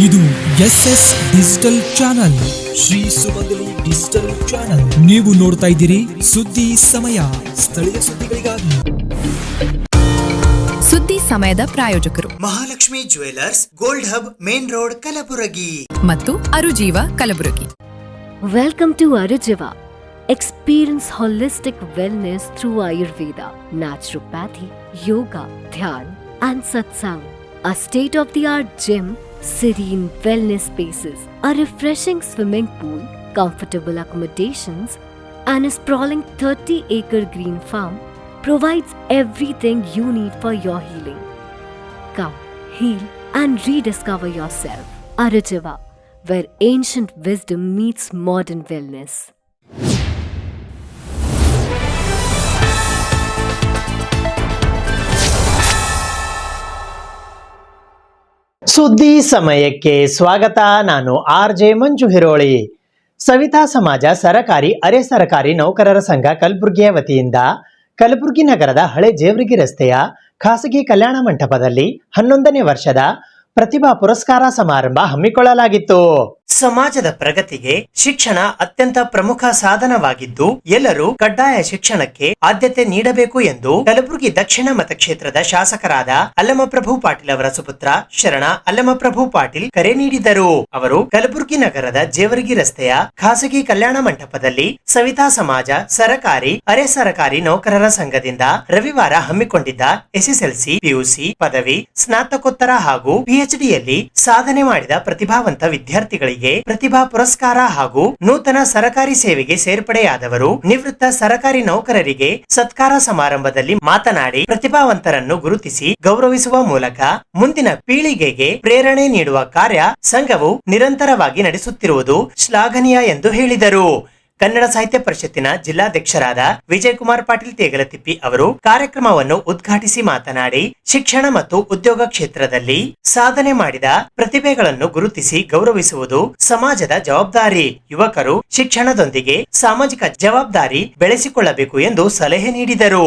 ಇದು SS digital channel, Shri ಸುಮಂಗಲಿ digital channel. ನೀವು ನೋಡ್ತಾ ಇದ್ದೀರಿ ಸುದ್ದಿ ಸಮಯ, ಸ್ಥಳೀಯ ಸುದ್ದಿಗಳಿಗಾಗಿ. ಸುದ್ದಿ ಸಮಯದ ಪ್ರಾಯೋಜಕರು Mahalakshmi jewellers, gold hub, main road, Kalaburagi ಮತ್ತು ಅರುಜೀವ Kalaburagi. Welcome to Arujiva. Experience holistic wellness through Ayurveda, naturopathy, yoga, dhyan and satsang. A state-of-the-art gym, serene wellness spaces, a refreshing swimming pool, comfortable accommodations and a sprawling 30-acre green farm provides everything you need for your healing. Come, heal and rediscover yourself. Arujiva, where ancient wisdom meets modern wellness. ಸುದ್ದಿ ಸಮಯಕ್ಕೆ ಸ್ವಾಗತ. ನಾನು RJ ಮಂಜು ಹಿರೋಳಿ. ಸವಿತಾ ಸಮಾಜ ಸರಕಾರಿ ಅರೆ ಸರಕಾರಿ ನೌಕರರ ಸಂಘ ಕಲಬುರಗಿಯ ವತಿಯಿಂದ ಕಲಬುರಗಿ ನಗರದ ಹಳೆ ಜೇವರ್ಗಿ ರಸ್ತೆಯ ಖಾಸಗಿ ಕಲ್ಯಾಣ ಮಂಟಪದಲ್ಲಿ 11ನೇ ವರ್ಷದ ಪ್ರತಿಭಾ ಪುರಸ್ಕಾರ ಸಮಾರಂಭ ಹಮ್ಮಿಕೊಳ್ಳಲಾಗಿತ್ತು. ಸಮಾಜದ ಪ್ರಗತಿಗೆ ಶಿಕ್ಷಣ ಅತ್ಯಂತ ಪ್ರಮುಖ ಸಾಧನವಾಗಿದ್ದು ಎಲ್ಲರೂ ಕಡ್ಡಾಯ ಶಿಕ್ಷಣಕ್ಕೆ ಆದ್ಯತೆ ನೀಡಬೇಕು ಎಂದು ಕಲಬುರಗಿ ದಕ್ಷಿಣ ಮತಕ್ಷೇತ್ರದ ಶಾಸಕರಾದ ಅಲ್ಲಮಪ್ರಭು ಪಾಟೀಲ್ ಅವರ ಸುಪುತ್ರ ಶರಣ ಅಲ್ಲಮಪ್ರಭು ಪಾಟೀಲ್ ಕರೆ ನೀಡಿದರು. ಅವರು ಕಲಬುರಗಿ ನಗರದ ಜೇವರ್ಗಿ ರಸ್ತೆಯ ಖಾಸಗಿ ಕಲ್ಯಾಣ ಮಂಟಪದಲ್ಲಿ ಸವಿತಾ ಸಮಾಜ ಸರಕಾರಿ ಅರೆ ಸರಕಾರಿ ನೌಕರರ ಸಂಘದಿಂದ ರವಿವಾರ ಹಮ್ಮಿಕೊಂಡಿದ್ದ SSLC, PUC, ಪದವಿ, ಸ್ನಾತಕೋತ್ತರ ಹಾಗೂ PhD ಯಲ್ಲಿ ಸಾಧನೆ ಮಾಡಿದ ಪ್ರತಿಭಾವಂತ ವಿದ್ಯಾರ್ಥಿಗಳಿಗೆ ಪ್ರತಿಭಾ ಪುರಸ್ಕಾರ ಹಾಗೂ ನೂತನ ಸರಕಾರಿ ಸೇವೆಗೆ ಸೇರ್ಪಡೆಯಾದವರು, ನಿವೃತ್ತ ಸರಕಾರಿ ನೌಕರರಿಗೆ ಸತ್ಕಾರ ಸಮಾರಂಭದಲ್ಲಿ ಮಾತನಾಡಿ ಪ್ರತಿಭಾವಂತರನ್ನು ಗುರುತಿಸಿ ಗೌರವಿಸುವ ಮೂಲಕ ಮುಂದಿನ ಪೀಳಿಗೆಗೆ ಪ್ರೇರಣೆ ನೀಡುವ ಕಾರ್ಯ ಸಂಘವು ನಿರಂತರವಾಗಿ ನಡೆಸುತ್ತಿರುವುದು ಶ್ಲಾಘನೀಯ ಎಂದು ಹೇಳಿದರು. ಕನ್ನಡ ಸಾಹಿತ್ಯ ಪರಿಷತ್ತಿನ ಜಿಲ್ಲಾಧ್ಯಕ್ಷರಾದ ವಿಜಯಕುಮಾರ್ ಪಾಟೀಲ್ ತೇಗಲತಿಪ್ಪಿ ಅವರು ಕಾರ್ಯಕ್ರಮವನ್ನು ಉದ್ಘಾಟಿಸಿ ಮಾತನಾಡಿ ಶಿಕ್ಷಣ ಮತ್ತು ಉದ್ಯೋಗ ಕ್ಷೇತ್ರದಲ್ಲಿ ಸಾಧನೆ ಮಾಡಿದ ಪ್ರತಿಭೆಗಳನ್ನು ಗುರುತಿಸಿ ಗೌರವಿಸುವುದು ಸಮಾಜದ ಜವಾಬ್ದಾರಿ. ಯುವಕರು ಶಿಕ್ಷಣದೊಂದಿಗೆ ಸಾಮಾಜಿಕ ಜವಾಬ್ದಾರಿ ಬೆಳೆಸಿಕೊಳ್ಳಬೇಕು ಎಂದು ಸಲಹೆ ನೀಡಿದರು.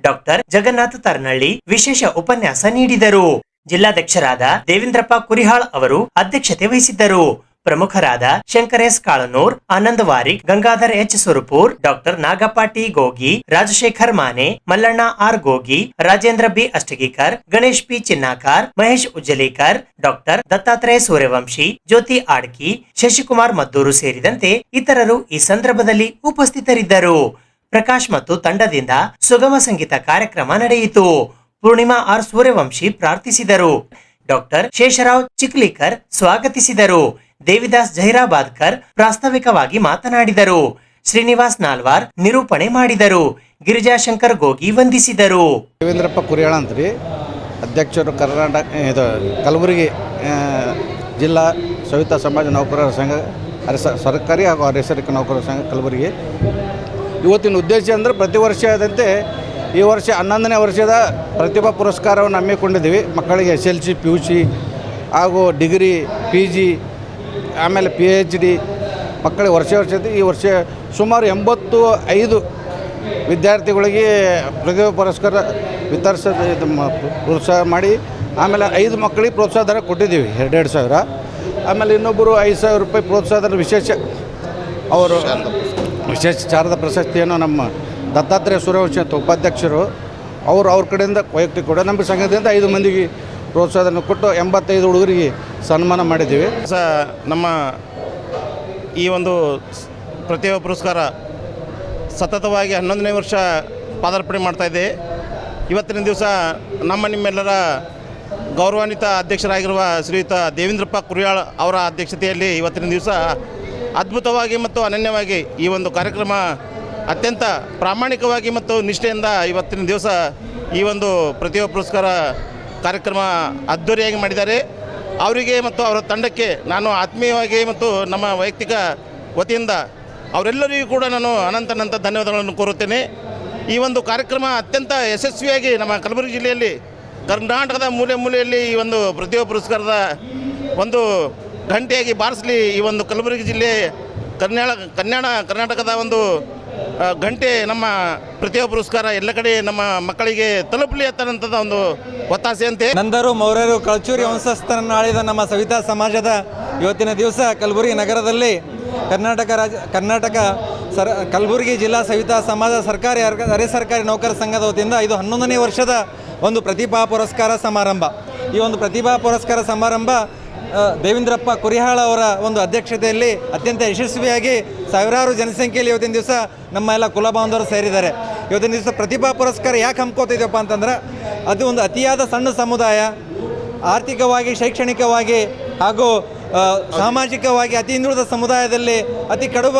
ಡಾಕ್ಟರ್ ಜಗನ್ನಾಥ ತರ್ನಳ್ಳಿ ವಿಶೇಷ ಉಪನ್ಯಾಸ ನೀಡಿದರು. ಜಿಲ್ಲಾಧ್ಯಕ್ಷರಾದ ದೇವೇಂದ್ರಪ್ಪ ಕುರಿಹಾಳ್ ಅವರು ಅಧ್ಯಕ್ಷತೆ ವಹಿಸಿದ್ದರು. ಪ್ರಮುಖರಾದ Shankar S Kalanur, Anand Warik, Gangadhar H Surpur, doctor Nagappa T Gogi, Rajashekhar Mane, Mallanna R Gogi, Rajendra B Ashtagikar, Ganesh P Chinnakar, Mahesh Ujjalikar, doctor Dattatreya Suryavanshi, Jyoti Adki, Shashikumar Madduru ಸೇರಿದಂತೆ ಇತರರು ಈ ಸಂದರ್ಭದಲ್ಲಿ ಉಪಸ್ಥಿತರಿದ್ದರು. ಪ್ರಕಾಶ್ ಮತ್ತು ತಂಡದಿಂದ ಸುಗಮ ಸಂಗೀತ ಕಾರ್ಯಕ್ರಮ ನಡೆಯಿತು. ಪೂರ್ಣಿಮಾ R ಸೂರ್ಯವಂಶಿ ಪ್ರಾರ್ಥಿಸಿದರು. ಡಾಕ್ಟರ್ ಶೇಷರಾವ್ ಚಿಕ್ಲಿಕರ್ ಸ್ವಾಗತಿಸಿದರು. ದೇವಿದಾಸ್ ಜಹೀರಾಬಾದ್ಕರ್ ಪ್ರಾಸ್ತಾವಿಕವಾಗಿ ಮಾತನಾಡಿದರು. ಶ್ರೀನಿವಾಸ್ ನಾಲ್ವಾರ್ ನಿರೂಪಣೆ ಮಾಡಿದರು. ಗಿರಿಜಾಶಂಕರ್ ಗೋಗಿ ವಂದಿಸಿದರು. ದೇವೇಂದ್ರಪ್ಪ ಕುರಿಯಾಳ ಅಂತ್ರಿ ಅಧ್ಯಕ್ಷರು ಕರ್ನಾಟಕ ಕಲಬುರಗಿ ಜಿಲ್ಲಾ ಸವಿತಾ ಸಮಾಜ ನೌಕರರ ಸಂಘ ಸರ್ಕಾರಿ ಹಾಗೂ ಅರೆ ಸರ್ಕಾರಿ ನೌಕರರ ಸಂಘ ಕಲಬುರಗಿ. ಇವತ್ತಿನ ಉದ್ದೇಶ ಅಂದರೆ ಪ್ರತಿ ವರ್ಷದಂತೆ ಈ ವರ್ಷ 11ನೇ ವರ್ಷದ ಪ್ರತಿಭಾ ಪುರಸ್ಕಾರವನ್ನು ಹಮ್ಮಿಕೊಂಡಿದ್ದೀವಿ. ಮಕ್ಕಳಿಗೆ SLC, PUC ಹಾಗೂ ಡಿಗ್ರಿ, PG, ಆಮೇಲೆ PhD ಮಕ್ಕಳಿಗೆ ವರ್ಷ ಈ ವರ್ಷ ಸುಮಾರು 85 ವಿದ್ಯಾರ್ಥಿಗಳಿಗೆ ಪ್ರತಿಭಾ ಪುರಸ್ಕಾರ ವಿತರಿಸೋದು ಪ್ರೋತ್ಸಾಹ ಮಾಡಿ, ಆಮೇಲೆ 5 ಮಕ್ಕಳಿಗೆ ಪ್ರೋತ್ಸಾಹ ಧನ ಕೊಟ್ಟಿದ್ದೀವಿ 2,000. ಆಮೇಲೆ ಇನ್ನೊಬ್ಬರು 5,000 ರೂಪಾಯಿ ಪ್ರೋತ್ಸಾಹದ ಅವರು ವಿಶೇಷ ಶಾರದಾ ಪ್ರಶಸ್ತಿಯನ್ನು ನಮ್ಮ ದತ್ತಾತ್ರೇಯ ಸೂರ್ಯವಂಶಿ ಅಂತ ಉಪಾಧ್ಯಕ್ಷರು ಅವ್ರ ಕಡೆಯಿಂದ ವೈಯಕ್ತಿಕ ಕೂಡ ನಮ್ಮ ಸಂಘದಿಂದ 5 ಮಂದಿಗೆ ಪ್ರೋತ್ಸಾಹವನ್ನು ಕೊಟ್ಟು 85 ಹುಡುಗರಿಗೆ ಸನ್ಮಾನ ಮಾಡಿದ್ದೀವಿ. ನಮ್ಮ ಈ ಒಂದು ಪ್ರತಿಭಾ ಪುರಸ್ಕಾರ ಸತತವಾಗಿ 11ನೇ ವರ್ಷ ಪಾದಾರ್ಪಣೆ ಮಾಡ್ತಾಯಿದೆ. ಇವತ್ತಿನ ದಿವಸ ನಿಮ್ಮೆಲ್ಲರ ಗೌರವಾನ್ವಿತ ಅಧ್ಯಕ್ಷರಾಗಿರುವ ಶ್ರೀಯುತ ದೇವೇಂದ್ರಪ್ಪ ಕುರಿಯಾಳ್ ಅವರ ಅಧ್ಯಕ್ಷತೆಯಲ್ಲಿ ಇವತ್ತಿನ ದಿವಸ ಅದ್ಭುತವಾಗಿ ಮತ್ತು ಅನನ್ಯವಾಗಿ ಈ ಒಂದು ಕಾರ್ಯಕ್ರಮ ಅತ್ಯಂತ ಪ್ರಾಮಾಣಿಕವಾಗಿ ಮತ್ತು ನಿಷ್ಠೆಯಿಂದ ಇವತ್ತಿನ ದಿವಸ ಈ ಒಂದು ಪ್ರತಿಭಾ ಪುರಸ್ಕಾರ ಕಾರ್ಯಕ್ರಮ ಅದ್ಧೂರಿಯಾಗಿ ಮಾಡಿದ್ದಾರೆ. ಅವರಿಗೆ ಮತ್ತು ಅವರ ತಂಡಕ್ಕೆ ನಾನು ಆತ್ಮೀಯವಾಗಿ ಮತ್ತು ನಮ್ಮ ವೈಯಕ್ತಿಕ ವತಿಯಿಂದ ಅವರೆಲ್ಲರಿಗೂ ಕೂಡ ನಾನು ಅನಂತ ಧನ್ಯವಾದಗಳನ್ನು ಕೋರುತ್ತೇನೆ. ಈ ಒಂದು ಕಾರ್ಯಕ್ರಮ ಅತ್ಯಂತ ಯಶಸ್ವಿಯಾಗಿ ನಮ್ಮ ಕಲಬುರಗಿ ಜಿಲ್ಲೆಯಲ್ಲಿ ಕರ್ನಾಟಕದ ಮೂಲೆಯಲ್ಲಿ ಈ ಒಂದು ಪ್ರತಿಭಾ ಪುರಸ್ಕಾರದ ಒಂದು ಗಂಟೆಯಾಗಿ ಬಾರಿಸಲಿ. ಈ ಒಂದು ಕಲಬುರಗಿ ಜಿಲ್ಲೆ ಕರ್ನಾಟಕದ ಒಂದು ಗಂಟೆ ನಮ್ಮ ಪ್ರತಿಭಾ ಪುರಸ್ಕಾರ ಎಲ್ಲ ಕಡೆ ನಮ್ಮ ಮಕ್ಕಳಿಗೆ ತಲುಪಲಿ ಅಂತಕ್ಕಂಥದ್ದು ಒಂದು ಒತ್ತಾಸೆಯಂತೆ. ನಂದರು ಮೌರ್ಯರು ಕಳಚೂರಿ ವಂಶಸ್ಥರನ್ನು ಆಳಿದ ನಮ್ಮ ಸವಿತಾ ಸಮಾಜದ ಇವತ್ತಿನ ದಿವಸ ಕಲಬುರಗಿ ನಗರದಲ್ಲಿ ಕಲಬುರಗಿ ಜಿಲ್ಲಾ ಸವಿತಾ ಸಮಾಜ ಸರ್ಕಾರಿ ಅರೆ ಸರ್ಕಾರಿ ನೌಕರ ಸಂಘದ ವತಿಯಿಂದ ಇದು 11ನೇ ವರ್ಷದ ಒಂದು ಪ್ರತಿಭಾ ಪುರಸ್ಕಾರ ಸಮಾರಂಭ. ಈ ಒಂದು ಪ್ರತಿಭಾ ಪುರಸ್ಕಾರ ಸಮಾರಂಭ ದೇವೇಂದ್ರಪ್ಪ ಕುರಿಯಾಳ್ ಅವರ ಒಂದು ಅಧ್ಯಕ್ಷತೆಯಲ್ಲಿ ಅತ್ಯಂತ ಯಶಸ್ವಿಯಾಗಿ ಸಾವಿರಾರು ಜನಸಂಖ್ಯೆಯಲ್ಲಿ ಇವತ್ತಿನ ದಿವಸ ನಮ್ಮ ಎಲ್ಲ ಕುಲಬಾಂಧವರು ಸೇರಿದ್ದಾರೆ. ಇವತ್ತಿನ ದಿವಸ ಪ್ರತಿಭಾ ಪುರಸ್ಕಾರ ಯಾಕೆ ಹಮ್ಮಿಕೋತಿದ್ದೀವಪ್ಪ ಅಂತಂದ್ರೆ ಅದು ಒಂದು ಅತಿಯಾದ ಸಣ್ಣ ಸಮುದಾಯ, ಆರ್ಥಿಕವಾಗಿ ಶೈಕ್ಷಣಿಕವಾಗಿ ಹಾಗೂ ಸಾಮಾಜಿಕವಾಗಿ ಅತಿ ಹಿಂದುಳಿದ ಸಮುದಾಯದಲ್ಲಿ ಅತಿ ಕಡುಬ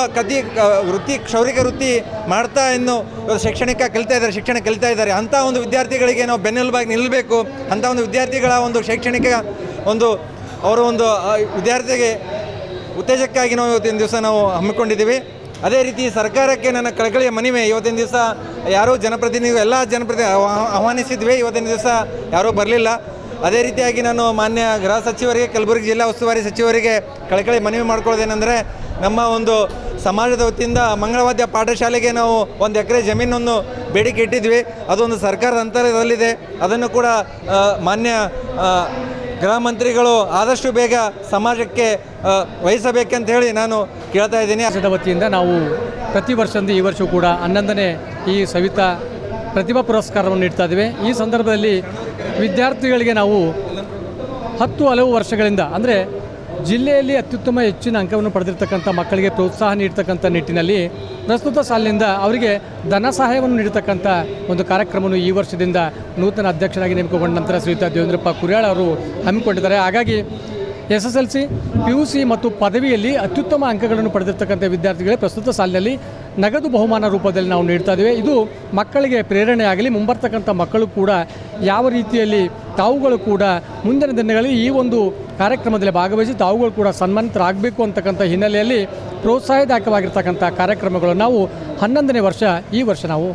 ಕ್ಷೌರಿಕ ವೃತ್ತಿ ಮಾಡ್ತಾ ಇನ್ನು ಶಿಕ್ಷಣ ಕಲಿತಾ ಇದ್ದಾರೆ. ಅಂಥ ಒಂದು ವಿದ್ಯಾರ್ಥಿಗಳಿಗೆ ನಾವು ಬೆನ್ನೆಲುಬಾಗಿ ನಿಲ್ಲಬೇಕು. ಅಂಥ ಒಂದು ವಿದ್ಯಾರ್ಥಿಗಳ ಒಂದು ಶೈಕ್ಷಣಿಕ ಅವರ ಒಂದು ವಿದ್ಯಾರ್ಥಿಗೆ ಉತ್ತೇಜಕ್ಕಾಗಿ ನಾವು ಇವತ್ತಿನ ದಿವಸ ನಾವು ಹಮ್ಮಿಕೊಂಡಿದ್ದೀವಿ. ಅದೇ ರೀತಿ ಸರ್ಕಾರಕ್ಕೆ ನನ್ನ ಕಳಕಳಿಯ ಮನವಿ, ಇವತ್ತಿನ ದಿವಸ ಯಾರೂ ಎಲ್ಲ ಜನಪ್ರತಿನಿಧಿ ಆಹ್ವಾನಿಸಿದ್ವಿ, ಇವತ್ತಿನ ದಿವಸ ಯಾರೂ ಬರಲಿಲ್ಲ. ಅದೇ ರೀತಿಯಾಗಿ ನಾನು ಮಾನ್ಯ ಗೃಹ ಸಚಿವರಿಗೆ, ಕಲಬುರಗಿ ಜಿಲ್ಲಾ ಉಸ್ತುವಾರಿ ಸಚಿವರಿಗೆ ಕಳಕಳಿ ಮನವಿ ಮಾಡ್ಕೊಳ್ಳೋದೇನೆಂದರೆ, ನಮ್ಮ ಒಂದು ಸಮಾಜದ ವತಿಯಿಂದ ಮಂಗಳವಾದ್ಯ ಪಾಠಶಾಲೆಗೆ ನಾವು 1 ಎಕರೆ ಜಮೀನನ್ನು ಬೇಡಿಕೆ ಇಟ್ಟಿದ್ವಿ. ಅದೊಂದು ಸರ್ಕಾರದ ಅಂತರದಲ್ಲಿದೆ. ಅದನ್ನು ಕೂಡ ಮಾನ್ಯ ಗೃಹ ಮಂತ್ರಿಗಳು ಆದಷ್ಟು ಬೇಗ ಸಮಾಜಕ್ಕೆ ವಹಿಸಬೇಕಂತ ಹೇಳಿ ನಾನು ಕೇಳ್ತಾ ಇದ್ದೀನಿ. ಪಕ್ಷದ ವತಿಯಿಂದ ನಾವು ಪ್ರತಿ ವರ್ಷದಂತೆ ಈ ವರ್ಷವೂ ಕೂಡ 11ನೇ ಈ ಸವಿತಾ ಪ್ರತಿಭಾ ಪುರಸ್ಕಾರವನ್ನು ನೀಡ್ತಾ ಇದ್ದೇವೆ. ಈ ಸಂದರ್ಭದಲ್ಲಿ ವಿದ್ಯಾರ್ಥಿಗಳಿಗೆ ನಾವು 10 ಹಲವು ವರ್ಷಗಳಿಂದ ಅಂದರೆ ಜಿಲ್ಲೆಯಲ್ಲಿ ಅತ್ಯುತ್ತಮ ಹೆಚ್ಚಿನ ಅಂಕವನ್ನು ಪಡೆದಿರ್ತಕ್ಕಂಥ ಮಕ್ಕಳಿಗೆ ಪ್ರೋತ್ಸಾಹ ನೀಡ್ತಕ್ಕಂಥ ನಿಟ್ಟಿನಲ್ಲಿ ಪ್ರಸ್ತುತ ಸಾಲಿನಿಂದ ಅವರಿಗೆ ಧನ ಸಹಾಯವನ್ನು ನೀಡತಕ್ಕಂಥ ಒಂದು ಕಾರ್ಯಕ್ರಮವನ್ನು ಈ ವರ್ಷದಿಂದ ನೂತನ ಅಧ್ಯಕ್ಷರಾಗಿ ನೇಮಕಗೊಂಡ ನಂತರ ಶ್ರೀಯುತ ದೇವೇಂದ್ರಪ್ಪ ಕುರಿಯಾಳ್ ಅವರು ಹಮ್ಮಿಕೊಂಡಿದ್ದಾರೆ. ಹಾಗಾಗಿ SSLC, PUC ಮತ್ತು ಪದವಿಯಲ್ಲಿ ಅತ್ಯುತ್ತಮ ಅಂಕಗಳನ್ನು ಪಡೆದಿರ್ತಕ್ಕಂಥ ವಿದ್ಯಾರ್ಥಿಗಳಿಗೆ ಪ್ರಸ್ತುತ ಸಾಲಿನಲ್ಲಿ ನಗದು ಬಹುಮಾನ ರೂಪದಲ್ಲಿ ನಾವು ನೀಡ್ತಾ ಇದ್ದೇವೆ. ಇದು ಮಕ್ಕಳಿಗೆ ಪ್ರೇರಣೆ ಆಗಲಿ, ಮುಂಬರ್ತಕ್ಕಂಥ ಮಕ್ಕಳು ಕೂಡ ಯಾವ ರೀತಿಯಲ್ಲಿ ತಾವುಗಳು ಕೂಡ ಮುಂದಿನ ದಿನಗಳಲ್ಲಿ ಈ ಒಂದು ಕಾರ್ಯಕ್ರಮದಲ್ಲಿ ಭಾಗವಹಿಸಿ ತಾವುಗಳು ಕೂಡ ಸನ್ಮಾನಿತರಾಗಬೇಕು ಅಂತಕ್ಕಂಥ ಹಿನ್ನೆಲೆಯಲ್ಲಿ ಪ್ರೋತ್ಸಾಹದಾಯಕವಾಗಿರ್ತಕ್ಕಂಥ ಕಾರ್ಯಕ್ರಮಗಳು ನಾವು 11ನೇ ವರ್ಷ ಈ ವರ್ಷ ನಾವು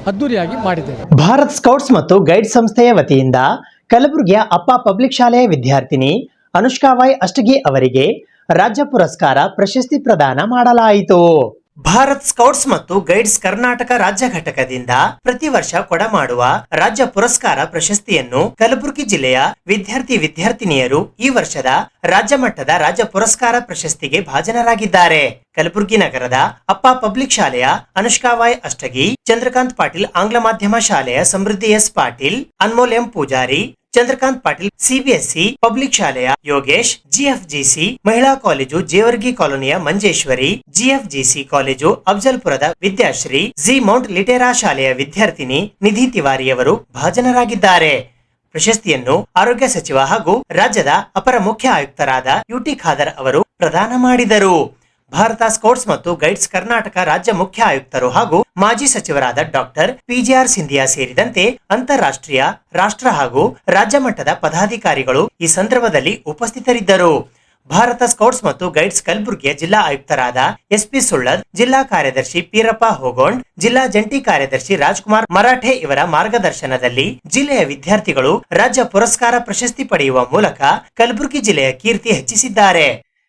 ಅದ್ದೂರಿಯಾಗಿ ಮಾಡಿದ್ದೇವೆ. ಭಾರತ್ ಸ್ಕೌಟ್ಸ್ ಮತ್ತು ಗೈಡ್ ಸಂಸ್ಥೆಯ ವತಿಯಿಂದ ಕಲಬುರಗಿಯ ಅಪ್ಪ ಪಬ್ಲಿಕ್ ಶಾಲೆಯ ವಿದ್ಯಾರ್ಥಿನಿ ಅನುಷ್ಕಾ ವೈ ಅಷ್ಟಗಿ ಅವರಿಗೆ ರಾಜ್ಯ ಪುರಸ್ಕಾರ ಪ್ರಶಸ್ತಿ ಪ್ರದಾನ ಮಾಡಲಾಯಿತು. ಭಾರತ್ ಸ್ಕೌಟ್ಸ್ ಮತ್ತು ಗೈಡ್ಸ್ ಕರ್ನಾಟಕ ರಾಜ್ಯ ಘಟಕದಿಂದ ಪ್ರತಿ ವರ್ಷ ಕೊಡಮಾಡುವ ರಾಜ್ಯ ಪುರಸ್ಕಾರ ಪ್ರಶಸ್ತಿಯನ್ನು ಕಲಬುರಗಿ ಜಿಲ್ಲೆಯ ವಿದ್ಯಾರ್ಥಿನಿಯರು ಈ ವರ್ಷದ ರಾಜ್ಯ ಮಟ್ಟದ ರಾಜ್ಯ ಪುರಸ್ಕಾರ ಪ್ರಶಸ್ತಿಗೆ ಭಾಜನರಾಗಿದ್ದಾರೆ. ಕಲಬುರಗಿ ನಗರದ ಅಪ್ಪ ಪಬ್ಲಿಕ್ ಶಾಲೆಯ ಅನುಷ್ಕಾ ವೈ ಅಷ್ಟಗಿ, ಚಂದ್ರಕಾಂತ್ ಪಾಟೀಲ್ ಆಂಗ್ಲ ಮಾಧ್ಯಮ ಶಾಲೆಯ ಸಮೃದ್ಧಿ S Patil, Anmol M Pujari, Chandrakant Patil CBSE public ಶಾಲೆಯ ಯೋಗೇಶ್, GFGC ಮಹಿಳಾ ಕಾಲೇಜು ಜೇವರ್ಗಿ ಕಾಲೋನಿಯ ಮಂಜೇಶ್ವರಿ, GFGC ಕಾಲೇಜು ಅಫ್ಜಲ್ಪುರದ ವಿದ್ಯಾಶ್ರೀ, ಜಿ ಮೌಂಟ್ ಲಿಟೇರಾ ಶಾಲೆಯ ವಿದ್ಯಾರ್ಥಿನಿ ನಿಧಿ ತಿವಾರಿಯವರು ಭಾಜನರಾಗಿದ್ದಾರೆ. ಪ್ರಶಸ್ತಿಯನ್ನು ಆರೋಗ್ಯ ಸಚಿವ ಹಾಗೂ ರಾಜ್ಯದ ಅಪರ ಮುಖ್ಯ ಆಯುಕ್ತರಾದ UT ಖಾದರ್ ಅವರು ಪ್ರದಾನ ಮಾಡಿದರು. ಭಾರತ ಸ್ಕೌಟ್ಸ್ ಮತ್ತು ಗೈಡ್ಸ್ ಕರ್ನಾಟಕ ರಾಜ್ಯ ಮುಖ್ಯ ಆಯುಕ್ತರು ಹಾಗೂ ಮಾಜಿ ಸಚಿವರಾದ ಡಾಕ್ಟರ್ PGR ಸಿಂಧಿಯಾ ಸೇರಿದಂತೆ ಅಂತಾರಾಷ್ಟ್ರೀಯ, ರಾಷ್ಟ್ರ ಹಾಗೂ ರಾಜ್ಯ ಮಟ್ಟದ ಪದಾಧಿಕಾರಿಗಳು ಈ ಸಂದರ್ಭದಲ್ಲಿ ಉಪಸ್ಥಿತರಿದ್ದರು. ಭಾರತ ಸ್ಕೌಟ್ಸ್ ಮತ್ತು ಗೈಡ್ಸ್ ಕಲಬುರಗಿಯ ಜಿಲ್ಲಾ ಆಯುಕ್ತರಾದ SP ಸುಳ್ಳದ್, ಜಿಲ್ಲಾ ಕಾರ್ಯದರ್ಶಿ ಪೀರಪ್ಪ ಹೋಗೋಂಡ್, ಜಿಲ್ಲಾ ಜಂಟಿ ಕಾರ್ಯದರ್ಶಿ ರಾಜ್ಕುಮಾರ್ ಮರಾಠೆ ಇವರ ಮಾರ್ಗದರ್ಶನದಲ್ಲಿ ಜಿಲ್ಲೆಯ ವಿದ್ಯಾರ್ಥಿಗಳು ರಾಜ್ಯ ಪುರಸ್ಕಾರ ಪ್ರಶಸ್ತಿ ಪಡೆಯುವ ಮೂಲಕ ಕಲಬುರಗಿ ಜಿಲ್ಲೆಯ ಕೀರ್ತಿ ಹೆಚ್ಚಿಸಿದ್ದಾರೆ.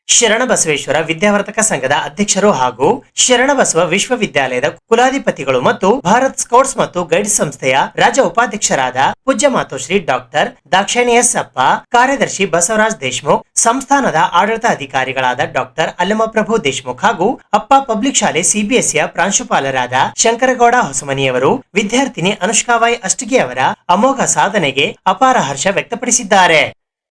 ಶರಣಬಸವೇಶ್ವರ ವಿದ್ಯಾವರ್ಧಕ ಸಂಘದ ಅಧ್ಯಕ್ಷರು ಹಾಗೂ ಶರಣಬಸವ ವಿಶ್ವವಿದ್ಯಾಲಯದ ಕುಲಾಧಿಪತಿಗಳು ಮತ್ತು ಭಾರತ್ ಸ್ಕೌಟ್ಸ್ ಮತ್ತು ಗೈಡ್ಸ್ ಸಂಸ್ಥೆಯ ರಾಜ್ಯ ಉಪಾಧ್ಯಕ್ಷರಾದ ಪೂಜ್ಯ ಮಾತೋಶ್ರೀ ಡಾಕ್ಟರ್ ದಾಕ್ಷಾಯಿಣಿ ಎಸ್ ಅಪ್ಪ, ಕಾರ್ಯದರ್ಶಿ ಬಸವರಾಜ್ ದೇಶಮುಖ್, ಸಂಸ್ಥಾನದ ಆಡಳಿತ ಅಧಿಕಾರಿಗಳಾದ ಡಾಕ್ಟರ್ ಅಲ್ಲಮಪ್ರಭು ದೇಶಮುಖ್ ಹಾಗೂ ಅಪ್ಪ ಪಬ್ಲಿಕ್ ಶಾಲೆ ಸಿಬಿಎಸ್ಇಯ ಪ್ರಾಂಶುಪಾಲರಾದ ಶಂಕರಗೌಡ ಹೊಸಮನಿಯವರು ವಿದ್ಯಾರ್ಥಿನಿ ಅನುಷ್ಕಾವೈ ಅಷ್ಟಗಿ ಅವರ ಅಮೋಘ ಸಾಧನೆಗೆ ಅಪಾರ ಹರ್ಷ ವ್ಯಕ್ತಪಡಿಸಿದ್ದಾರೆ.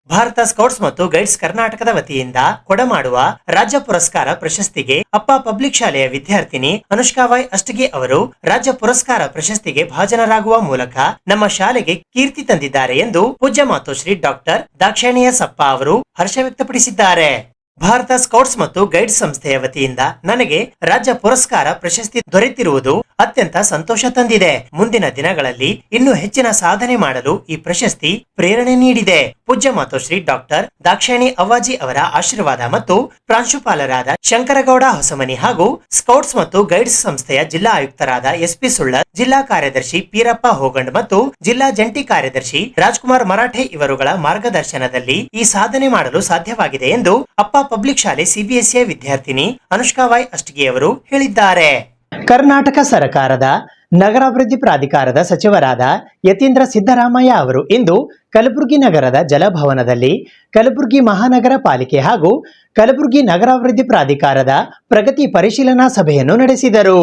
ಭಾರತ ಸ್ಕೌಟ್ಸ್ ಮತ್ತು ಗೈಡ್ಸ್ ಕರ್ನಾಟಕದ ವತಿಯಿಂದ ಕೊಡಮಾಡುವ ರಾಜ್ಯ ಪುರಸ್ಕಾರ ಪ್ರಶಸ್ತಿಗೆ ಅಪ್ಪ ಪಬ್ಲಿಕ್ ಶಾಲೆಯ ವಿದ್ಯಾರ್ಥಿನಿ ಅನುಷ್ಕಾವೈ ಅಷ್ಟಗಿ ಅವರು ರಾಜ್ಯ ಪುರಸ್ಕಾರ ಪ್ರಶಸ್ತಿಗೆ ಭಾಜನರಾಗುವ ಮೂಲಕ ನಮ್ಮ ಶಾಲೆಗೆ ಕೀರ್ತಿ ತಂದಿದ್ದಾರೆ ಎಂದು ಪೂಜ್ಯ ಮಾತೋಶ್ರೀ ಡಾಕ್ಟರ್ ದಾಕ್ಷಾಯಿಣಿ ಎಸ್ ಅಪ್ಪ ಅವರು ಹರ್ಷ ವ್ಯಕ್ತಪಡಿಸಿದ್ದಾರೆ. ಭಾರತ ಸ್ಕೌಟ್ಸ್ ಮತ್ತು ಗೈಡ್ಸ್ ಸಂಸ್ಥೆಯ ವತಿಯಿಂದ ನನಗೆ ರಾಜ್ಯ ಪುರಸ್ಕಾರ ಪ್ರಶಸ್ತಿ ದೊರೆತಿರುವುದು ಅತ್ಯಂತ ಸಂತೋಷ ತಂದಿದೆ. ಮುಂದಿನ ದಿನಗಳಲ್ಲಿ ಇನ್ನೂ ಹೆಚ್ಚಿನ ಸಾಧನೆ ಮಾಡಲು ಈ ಪ್ರಶಸ್ತಿ ಪ್ರೇರಣೆ ನೀಡಿದೆ. ಪೂಜ್ಯ ಮಾತೋಶ್ರೀ ಡಾಕ್ಟರ್ ದಾಕ್ಷಾಯಿಣಿ ಅವ್ವಾಜಿ ಅವರ ಆಶೀರ್ವಾದ ಮತ್ತು ಪ್ರಾಂಶುಪಾಲರಾದ ಶಂಕರಗೌಡ ಹೊಸಮನಿ ಹಾಗೂ ಸ್ಕೌಟ್ಸ್ ಮತ್ತು ಗೈಡ್ಸ್ ಸಂಸ್ಥೆಯ ಜಿಲ್ಲಾ ಆಯುಕ್ತರಾದ ಎಸ್ಪಿ ಸುಳ್ಳ, ಜಿಲ್ಲಾ ಕಾರ್ಯದರ್ಶಿ ಪೀರಪ್ಪ ಹೋಗಂಡ್ ಮತ್ತು ಜಿಲ್ಲಾ ಜಂಟಿ ಕಾರ್ಯದರ್ಶಿ ರಾಜ್ಕುಮಾರ್ ಮರಾಠೆ ಇವರುಗಳ ಮಾರ್ಗದರ್ಶನದಲ್ಲಿ ಈ ಸಾಧನೆ ಮಾಡಲು ಸಾಧ್ಯವಾಗಿದೆ ಎಂದು ಅಪ್ಪ ಪಬ್ಲಿಕ್ ಶಾಲೆ ಸಿಬಿಎಸ್ಇ ವಿದ್ಯಾರ್ಥಿನಿ ಅನುಷ್ಕಾವೈ ಅಷ್ಟಗಿ ಅವರು ಹೇಳಿದ್ದಾರೆ. ಕರ್ನಾಟಕ ಸರ್ಕಾರದ ನಗರಾಭಿವೃದ್ಧಿ ಪ್ರಾಧಿಕಾರದ ಸಚಿವರಾದ ಯತೀಂದ್ರ ಸಿದ್ದರಾಮಯ್ಯ ಅವರು ಇಂದು ಕಲಬುರಗಿ ನಗರದ ಜಲಭವನದಲ್ಲಿ ಕಲಬುರಗಿ ಮಹಾನಗರ ಪಾಲಿಕೆ ಹಾಗೂ ಕಲಬುರಗಿ ನಗರಾಭಿವೃದ್ಧಿ ಪ್ರಾಧಿಕಾರದ ಪ್ರಗತಿ ಪರಿಶೀಲನಾ ಸಭೆಯನ್ನು ನಡೆಸಿದರು.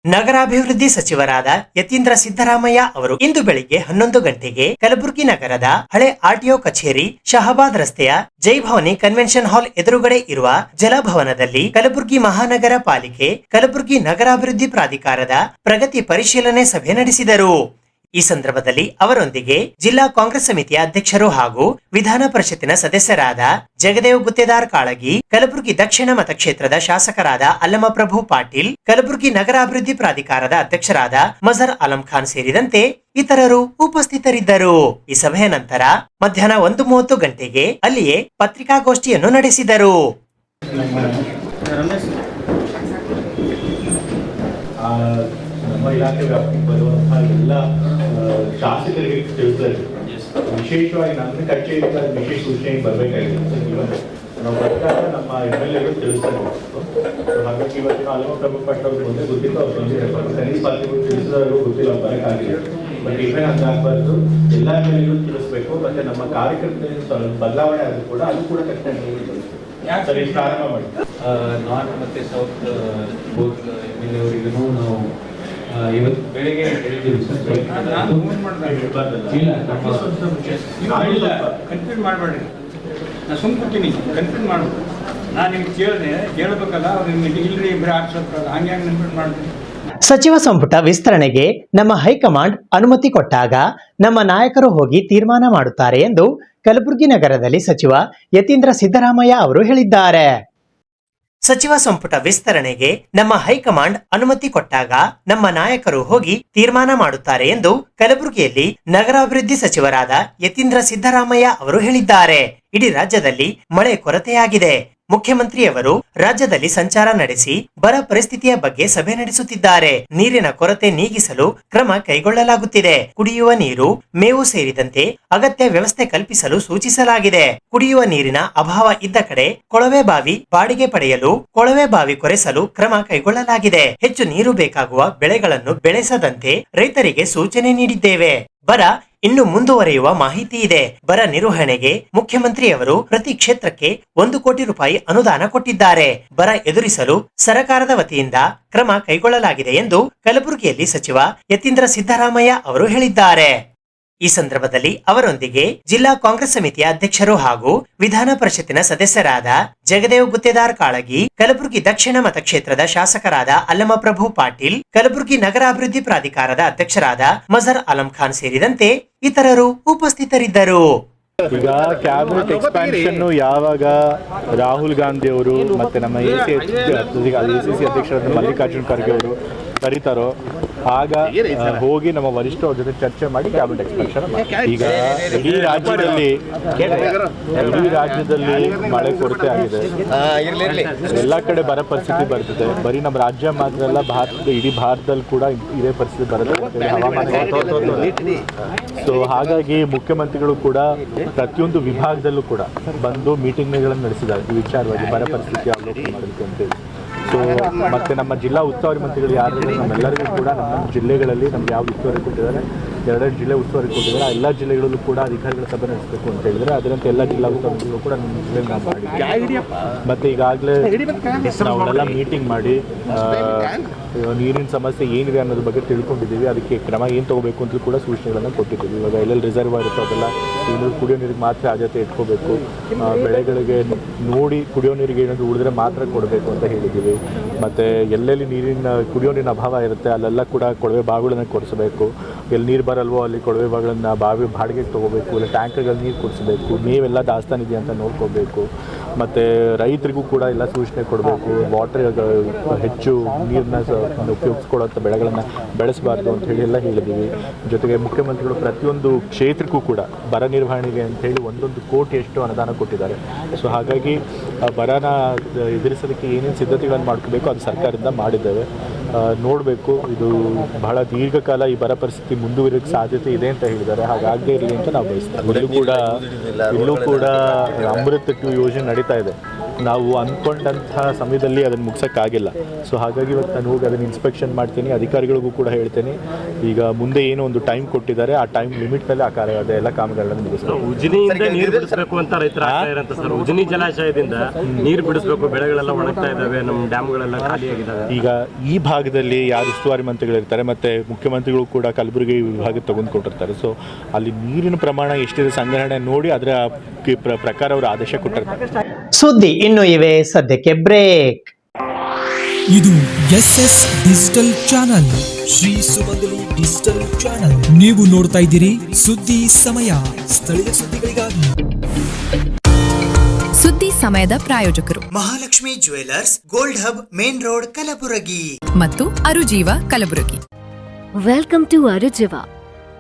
ನಗರಾಭಿವೃದ್ಧಿ ಸಚಿವರಾದ ಯತೀಂದ್ರ ಸಿದ್ದರಾಮಯ್ಯ ಅವರು ಇಂದು ಬೆಳಿಗ್ಗೆ 11 ಗಂಟೆಗೆ ಕಲಬುರಗಿ ನಗರದ ಹಳೆ ಆರ್ಟಿಒ ಕಚೇರಿ ಶಹಾಬಾದ್ ರಸ್ತೆಯ ಜೈಭವಾನಿ ಕನ್ವೆನ್ಷನ್ ಹಾಲ್ ಎದುರುಗಡೆ ಇರುವ ಜಲಭವನದಲ್ಲಿ ಕಲಬುರಗಿ ಮಹಾನಗರ ಪಾಲಿಕೆ ಕಲಬುರಗಿ ನಗರಾಭಿವೃದ್ಧಿ ಪ್ರಾಧಿಕಾರದ ಪ್ರಗತಿ ಪರಿಶೀಲನೆ ಸಭೆ ನಡೆಸಿದರು. ಈ ಸಂದರ್ಭದಲ್ಲಿ ಅವರೊಂದಿಗೆ ಜಿಲ್ಲಾ ಕಾಂಗ್ರೆಸ್ ಸಮಿತಿಯ ಅಧ್ಯಕ್ಷರು ಹಾಗೂ ವಿಧಾನ ಪರಿಷತ್ತಿನ ಸದಸ್ಯರಾದ ಜಗದೇವ್ ಗುತ್ತೇದಾರ್ ಕಾಳಗಿ, ಕಲಬುರಗಿ ದಕ್ಷಿಣ ಮತಕ್ಷೇತ್ರದ ಶಾಸಕರಾದ ಅಲ್ಲಮಪ್ರಭು ಪಾಟೀಲ್, ಕಲಬುರಗಿ ನಗರಾಭಿವೃದ್ಧಿ ಪ್ರಾಧಿಕಾರದ ಅಧ್ಯಕ್ಷರಾದ ಮಜರ್ ಆಲಂ ಖಾನ್ ಸೇರಿದಂತೆ ಇತರರು ಉಪಸ್ಥಿತರಿದ್ದರು. ಈ ಸಭೆಯ ನಂತರ ಮಧ್ಯಾಹ್ನ 1:30 ಗಂಟೆಗೆ ಅಲ್ಲಿಯೇ ಪತ್ರಿಕಾಗೋಷ್ಠಿಯನ್ನು ನಡೆಸಿದರು. ನಮ್ಮ ಇಲಾಖೆ ವ್ಯಾಪ್ತಿಗೆ ಬರುವಂತಹ ಎಲ್ಲ ಶಾಸಕರಿಗೆ ತಿಳಿಸ್ತಾರೆ. ವಿಶೇಷವಾಗಿ ನನ್ನ ಕಚೇರಿಯಿಂದ ವಿಶೇಷ ಸೂಚನೆ ಬರಬೇಕಾಗಿದೆ. ಇವತ್ತು ನಾವು ಬರ್ತಾಗ ನಮ್ಮ MLA ತಿಳಿಸ್ತಾರೆ. ಹಾಗಾಗಿ ಇವತ್ತಿನ ಅಲ್ಲಮಪ್ರಭು ಪಾಟೀಲ್ ಅವ್ರ ಮುಂದೆ ಗೊತ್ತಿತ್ತು, ಅವ್ರು ಕನೀಸ್ ಪಾರ್ಟಿಗಳು ತಿಳಿಸಿದವರು ಗೊತ್ತಿಲ್ಲ, ಬರೋಕ್ಕಾಗಿಲ್ಲ. ಬಟ್ ಇವೇನು ಹಂಗೆ ಆಗಬಾರ್ದು, ಎಲ್ಲ MLA ತಿಳಿಸ್ಬೇಕು. ಮತ್ತೆ ನಮ್ಮ ಕಾರ್ಯಕರ್ತರಿಗೆ ಬದಲಾವಣೆ ಆದರೂ ಕೂಡ ಅದು ಕೂಡ ಕರೆಕ್ಟಾಗಿ ಸರಿ ಪ್ರಾರಂಭ ಮಾಡಿ. ನಾರ್ತ್ ಮತ್ತು ಸೌತ್ ಬೋತ್ MLA ಅವರಿಗೂ ನಾವು ಇವತ್ತು ಬೆಳಿಗ್ಗೆ ಹೇಳಿದ್ದೀವಿ ಸರ್. ಕನ್ಫ್ಯೂಸ್ ಮಾಡಬೇಡಿ, ನಾನು ಸುಮ್ಕೊತೀನಿ, ಕನ್ಫ್ಯೂಸ್ ಮಾಡ್ಬೋದು. ನಾನು ನಿಮ್ಗೆ ಕೇಳಬೇಕಲ್ಲ, ಅವ್ರು ನಿಮ್ಗೆ ಇಲ್ರಿ ಇಬ್ಬರು ಆಡ್ಸೋದು ಹಂಗೆ ನೆನ್ಪಿಟ್ಟು ಮಾಡ್ತೀನಿ. ಸಚಿವ ಸಂಪುಟ ವಿಸ್ತರಣೆಗೆ ನಮ್ಮ ಹೈಕಮಾಂಡ್ ಅನುಮತಿ ಕೊಟ್ಟಾಗ ನಮ್ಮ ನಾಯಕರು ಹೋಗಿ ತೀರ್ಮಾನ ಮಾಡುತ್ತಾರೆ ಎಂದು ಕಲಬುರಗಿ ನಗರದಲ್ಲಿ ಸಚಿವ ಯತೀಂದ್ರ ಸಿದ್ದರಾಮಯ್ಯ ಅವರು ಹೇಳಿದ್ದಾರೆ. ಸಚಿವ ಸಂಪುಟ ವಿಸ್ತರಣೆಗೆ ನಮ್ಮ ಹೈಕಮಾಂಡ್ ಅನುಮತಿ ಕೊಟ್ಟಾಗ ನಮ್ಮ ನಾಯಕರು ಹೋಗಿ ತೀರ್ಮಾನ ಮಾಡುತ್ತಾರೆ ಎಂದು ಕಲಬುರಗಿಯಲ್ಲಿ ನಗರಾಭಿವೃದ್ಧಿ ಸಚಿವರಾದ ಯತೀಂದ್ರ ಸಿದ್ದರಾಮಯ್ಯ ಅವರು ಹೇಳಿದ್ದಾರೆ. ಇಡೀ ರಾಜ್ಯದಲ್ಲಿ ಮಳೆ ಕೊರತೆಯಾಗಿದೆ. ಮುಖ್ಯಮಂತ್ರಿಯವರು ರಾಜ್ಯದಲ್ಲಿ ಸಂಚಾರ ನಡೆಸಿ ಬರ ಪರಿಸ್ಥಿತಿಯ ಬಗ್ಗೆ ಸಭೆ ನಡೆಸುತ್ತಿದ್ದಾರೆ. ನೀರಿನ ಕೊರತೆ ನೀಗಿಸಲು ಕ್ರಮ ಕೈಗೊಳ್ಳಲಾಗುತ್ತಿದೆ. ಕುಡಿಯುವ ನೀರು, ಮೇವು ಸೇರಿದಂತೆ ಅಗತ್ಯ ವ್ಯವಸ್ಥೆ ಕಲ್ಪಿಸಲು ಸೂಚಿಸಲಾಗಿದೆ. ಕುಡಿಯುವ ನೀರಿನ ಅಭಾವ ಇದ್ದ ಕಡೆ ಕೊಳವೆ ಬಾವಿ ಬಾಡಿಗೆ ಪಡೆಯಲು ಕೊಳವೆ ಬಾವಿ ಕೊರೆಸಲು ಕ್ರಮ ಕೈಗೊಳ್ಳಲಾಗಿದೆ. ಹೆಚ್ಚು ನೀರು ಬೇಕಾಗುವ ಬೆಳೆಗಳನ್ನು ಬೆಳೆಸದಂತೆ ರೈತರಿಗೆ ಸೂಚನೆ ನೀಡಿದ್ದೇವೆ. ಬರ ಇನ್ನು ಮುಂದುವರಿಯುವ ಮಾಹಿತಿ ಇದೆ. ಬರ ನಿರ್ವಹಣೆಗೆ ಮುಖ್ಯಮಂತ್ರಿಯವರು ಪ್ರತಿ ಕ್ಷೇತ್ರಕ್ಕೆ 1 ಕೋಟಿ ರೂಪಾಯಿ ಅನುದಾನ ಕೊಟ್ಟಿದ್ದಾರೆ. ಬರ ಎದುರಿಸಲು ಸರ್ಕಾರದ ವತಿಯಿಂದ ಕ್ರಮ ಕೈಗೊಳ್ಳಲಾಗಿದೆ ಎಂದು ಕಲಬುರಗಿಯಲ್ಲಿ ಸಚಿವ ಯತೀಂದ್ರ ಸಿದ್ದರಾಮಯ್ಯ ಅವರು ಹೇಳಿದ್ದಾರೆ. ಈ ಸಂದರ್ಭದಲ್ಲಿ ಅವರೊಂದಿಗೆ ಜಿಲ್ಲಾ ಕಾಂಗ್ರೆಸ್ ಸಮಿತಿಯ ಅಧ್ಯಕ್ಷರು ಹಾಗೂ ವಿಧಾನ ಪರಿಷತ್ತಿನ ಸದಸ್ಯರಾದ ಜಗದೇವ್ ಗುತ್ತೇದಾರ್ ಕಾಳಗಿ, ಕಲಬುರಗಿ ದಕ್ಷಿಣ ಮತಕ್ಷೇತ್ರದ ಶಾಸಕರಾದ ಅಲ್ಲಮಪ್ರಭು ಪಾಟೀಲ್, ಕಲಬುರಗಿ ನಗರಾಭಿವೃದ್ಧಿ ಪ್ರಾಧಿಕಾರದ ಅಧ್ಯಕ್ಷರಾದ ಮಜರ್ ಆಲಂ ಖಾನ್ ಸೇರಿದಂತೆ ಇತರರು ಉಪಸ್ಥಿತರಿದ್ದರು. ಈಗ ಕ್ಯಾಬಿನೆಟ್ ಎಕ್ಸ್ಪ್ಯಾನ್ಷನ್ ಯಾವಾಗ ರಾಹುಲ್ ಗಾಂಧಿ ಅವರು ಮತ್ತೆ ನಮ್ಮ ACC ಅಧ್ಯಕ್ಷರಾದ ಮಲ್ಲಿಕಾರ್ಜುನ್ ಖರ್ಗೆ ಅವರು ಕರೀತಾರೋ ಆಗ ಹೋಗಿ ನಮ್ಮ ವರಿಷ್ಠರ ಜೊತೆ ಚರ್ಚೆ ಮಾಡಿ ಕ್ಯಾಬಿನೆಟ್ ಎಕ್ಸ್ಪೆನ್ಷನ್ ಈಗ ಇಡೀ ರಾಜ್ಯದಲ್ಲಿ ಮಳೆ ಕೊರತೆ ಆಗಿದೆ. ಎಲ್ಲ ಕಡೆ ಬರ ಪರಿಸ್ಥಿತಿ ಬರ್ತಿದೆ. ಬರೀ ನಮ್ಮ ರಾಜ್ಯ ಮಾತ್ರ ಅಲ್ಲ, ಇಡೀ ಭಾರತದಲ್ಲಿ ಕೂಡ ಇದೇ ಪರಿಸ್ಥಿತಿ ಬರುತ್ತೆ ಅಂತೇಳಿ ಹವಾಮಾನ. ಸೊ ಹಾಗಾಗಿ ಮುಖ್ಯಮಂತ್ರಿಗಳು ಕೂಡ ಪ್ರತಿಯೊಂದು ವಿಭಾಗದಲ್ಲೂ ಕೂಡ ಬಂದು ಮೀಟಿಂಗ್ಗಳನ್ನು ನಡೆಸಿದ್ದಾರೆ ಈ ವಿಚಾರವಾಗಿ ಬರ ಪರಿಸ್ಥಿತಿ ಅವಲೋಕನ ಮಾಡಬೇಕು ಅಂತೇಳಿ. ಸೊ ಮತ್ತು ನಮ್ಮ ಜಿಲ್ಲಾ ಉಸ್ತುವಾರಿ ಮಂತ್ರಿಗಳು ಯಾರಿದ್ದಾರೆ ನಮ್ಮೆಲ್ಲರಿಗೂ ಕೂಡ ನಮ್ಮ ಜಿಲ್ಲೆಗಳಲ್ಲಿ ನಮ್ಗೆ ಯಾವ ಉಸ್ತುವಾರಿ ಕೊಟ್ಟಿದ್ದಾರೆ, 2 ಜಿಲ್ಲೆ ಉಸ್ತುವಾರಿ ಕೊಟ್ಟಿದ್ದಾರೆ. ಆ ಎಲ್ಲ ಜಿಲ್ಲೆಗಳಲ್ಲೂ ಕೂಡ ಅಧಿಕಾರಿಗಳ ಸಭೆ ನಡೆಸಬೇಕು ಅಂತ ಹೇಳಿದರೆ ಅದರಂತೆ ಎಲ್ಲ ಜಿಲ್ಲಾ ಉಸ್ತುವಾರಿಗಳು ಕೂಡ ನಮ್ಮ ಜಿಲ್ಲೆಯಲ್ಲಿ ನಾವು ಮಾಡಿದ್ದೀವಿ. ಮತ್ತು ಈಗಾಗಲೇ ನಾವೆಲ್ಲ ಮೀಟಿಂಗ್ ಮಾಡಿ ನೀರಿನ ಸಮಸ್ಯೆ ಏನಿದೆ ಅನ್ನೋದ್ರ ಬಗ್ಗೆ ತಿಳ್ಕೊಂಡಿದ್ದೀವಿ. ಅದಕ್ಕೆ ಕ್ರಮ ಏನು ತೊಗೋಬೇಕು ಅಂತ ಕೂಡ ಸೂಚನೆಗಳನ್ನು ಕೊಟ್ಟಿದ್ದೀವಿ. ಇವಾಗ ಎಲ್ಲೆಲ್ಲಿ ರಿಸರ್ವಾಯರ್ ಇರ್ತೋ ಅದೆಲ್ಲ ಕುಡಿಯೋ ನೀರಿಗೆ ಮಾತ್ರ ಆದ್ಯತೆ ಇಟ್ಕೋಬೇಕು, ಬೆಳೆಗಳಿಗೆ ನೋಡಿ ಕುಡಿಯೋ ನೀರಿಗೆ ಏನಾದರೂ ಉಳಿದ್ರೆ ಮಾತ್ರ ಕೊಡಬೇಕು ಅಂತ ಹೇಳಿದ್ದೀವಿ. ಮತ್ತು ಎಲ್ಲೆಲ್ಲಿ ಕುಡಿಯೋ ನೀರಿನ ಅಭಾವ ಇರುತ್ತೆ ಅಲ್ಲೆಲ್ಲ ಕೂಡ ಕೊಳವೆ ಬಾವಿಗಳನ್ನು ಕೊಡಿಸಬೇಕು. ಎಲ್ಲಿ ನೀರು ಬರಲ್ವೋ ಅಲ್ಲಿ ಕೊಳವೆ ಬಾವಿಗಳನ್ನು ಬಾಡಿಗೆಗೆ ತೊಗೋಬೇಕು, ಇಲ್ಲ ಟ್ಯಾಂಕರ್ಗಳು ನೀರು ಕೊಡಿಸಬೇಕು, ನೀವೆಲ್ಲ ದಾಸ್ತಾನು ಇದೆಯಾ ಅಂತ ನೋಡ್ಕೋಬೇಕು. ಮತ್ತು ರೈತರಿಗೂ ಕೂಡ ಎಲ್ಲ ಸೂಚನೆ ಕೊಡಬೇಕು. ವಾಟರ್ ಹೆಚ್ಚು ನೀರನ್ನ ಉಪಯೋಗಿಸ್ಕೊಳ್ಳೋಂಥ ಬೆಳೆಗಳನ್ನು ಬೆಳೆಸಬಾರ್ದು ಅಂತ ಹೇಳಿ ಎಲ್ಲ ಹೇಳಿದ್ದೀವಿ. ಜೊತೆಗೆ ಮುಖ್ಯಮಂತ್ರಿಗಳು ಪ್ರತಿಯೊಂದು ಕ್ಷೇತ್ರಕ್ಕೂ ಕೂಡ ಬರ ನಿರ್ವಹಣೆಗೆ ಅಂಥೇಳಿ 1 ಕೋಟಿಯಷ್ಟು ಅನುದಾನ ಕೊಟ್ಟಿದ್ದಾರೆ. ಸೊ ಹಾಗಾಗಿ ಬರನ ಎದುರಿಸೋದಕ್ಕೆ ಏನೇನು ಸಿದ್ಧತೆಗಳನ್ನು ಮಾಡ್ಕೋಬೇಕು ಅದು ಸರ್ಕಾರದಿಂದ ಮಾಡಿದ್ದೇವೆ. ನೋಡಬೇಕು, ಇದು ಬಹಳ ದೀರ್ಘಕಾಲ ಈ ಬರ ಪರಿಸ್ಥಿತಿ ಮುಂದುವರಿಯೋಕ್ಕೆ ಸಾಧ್ಯತೆ ಇದೆ ಅಂತ ಹೇಳಿದ್ದಾರೆ. ಹಾಗಾಗದೇ ಇರಲಿ ಅಂತ ನಾವು ಬಯಸ್ತೀವಿ. ಇಲ್ಲೂ ಕೂಡ ಅಮೃತ್ 2 ಯೋಜನೆ ನಡೀತಾ ಇದೆ. ನಾವು ಅಂದ್ಕೊಂಡಂಥ ಸಮಯದಲ್ಲಿ ಅದನ್ನು ಮುಗಿಸೋಕ್ಕಾಗಿಲ್ಲ. ಸೊ ಹಾಗಾಗಿ ಇವತ್ತು ನಾನು ಹೋಗಿ ಅದನ್ನು ಇನ್ಸ್ಪೆಕ್ಷನ್ ಮಾಡ್ತೀನಿ, ಅಧಿಕಾರಿಗಳಿಗೂ ಕೂಡ ಹೇಳ್ತೀನಿ. ಈಗ ಮುಂದೆ ಏನೋ ಒಂದು ಟೈಮ್ ಕೊಟ್ಟಿದ್ದಾರೆ, ಆ ಟೈಮ್ ಲಿಮಿಟ್ನಲ್ಲಿ ಎಲ್ಲ ಕಾಮಗಾರಿಗಳನ್ನು ಮುಗಿಸ್ತಾರೆ. ಉಜಿನಿಯಿಂದ ನೀರು ಬಿಡಿಸಬೇಕು ಅಂತ ರೈತರ ಆಗ್ತಾ ಸರ್. ಉಜಿನಿ ಜಲಾಶಯದಿಂದ ನೀರು ಬಿಡಿಸಬೇಕು, ಬೆಳೆಗಳೆಲ್ಲ ಒಣಗ್ತಾ ಇದ್ದಾವೆ, ನಮ್ಮ ಡ್ಯಾಮ್ಗಳೆಲ್ಲ ಖಾಲಿಯಾಗಿದ್ದಾವೆ. ಈಗ ಈ ಭಾಗದಲ್ಲಿ ಯಾರು ಉಸ್ತುವಾರಿ ಮಂತ್ರಿಗಳಿರ್ತಾರೆ ಮತ್ತು ಮುಖ್ಯಮಂತ್ರಿಗಳು ಕೂಡ ಕಲಬುರಗಿ ವಿಭಾಗಕ್ಕೆ ತೆಗೆದುಕೊಟ್ಟಿರ್ತಾರೆ. ಸೊ ಅಲ್ಲಿ ನೀರಿನ ಪ್ರಮಾಣ ಎಷ್ಟಿದೆ ಸಂಗ್ರಹಣೆ ನೋಡಿ ಅದರ ಪ್ರಕಾರ ಅವರು ಆದೇಶ ಕೊಟ್ಟಿರ್ತಾರೆ. ಸುದ್ದಿ ಇನ್ನು ಇವೆ, ಸದ್ಯಕ್ಕೆ ಬ್ರೇಕ್. ಇದು SS ಡಿಜಿಟಲ್ ಚಾನಲ್, ಶ್ರೀ ಸುಮಂಗಲಿ ಡಿಜಿಟಲ್ ಚಾನಲ್. ನೀವು ನೋಡ್ತಾ ಇದ್ದೀರಿ ಸುದ್ದಿ ಸಮಯ, ಸ್ಥಳೀಯ ಸುದ್ದಿಗಳಿಗಾಗಿ. ಸುದ್ದಿ ಸಮಯದ ಪ್ರಾಯೋಜಕರು Mahalakshmi jewellers, gold hub, main road, Kalaburagi ಮತ್ತು ಅರುಜೀವ Kalaburagi. Welcome to Arujiva.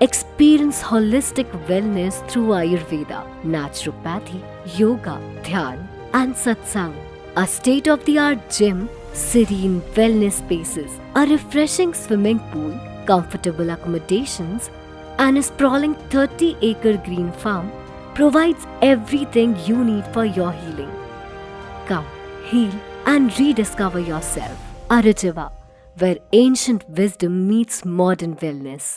Experience holistic wellness through Ayurveda, naturopathy, yoga, dhyan, and satsang. A state-of-the-art gym, serene wellness spaces, a refreshing swimming pool, comfortable accommodations, and a sprawling 30-acre green farm provides everything you need for your healing. Come, heal, and rediscover yourself. Arujiva, where ancient wisdom meets modern wellness.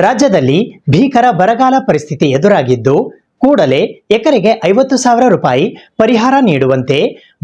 ರಾಜ್ಯದಲ್ಲಿ ಭೀಕರ ಬರಗಾಲ ಪರಿಸ್ಥಿತಿ ಎದುರಾಗಿದ್ದು ಕೂಡಲೇ ಎಕರೆಗೆ 50,000 ರೂಪಾಯಿ ಪರಿಹಾರ ನೀಡುವಂತೆ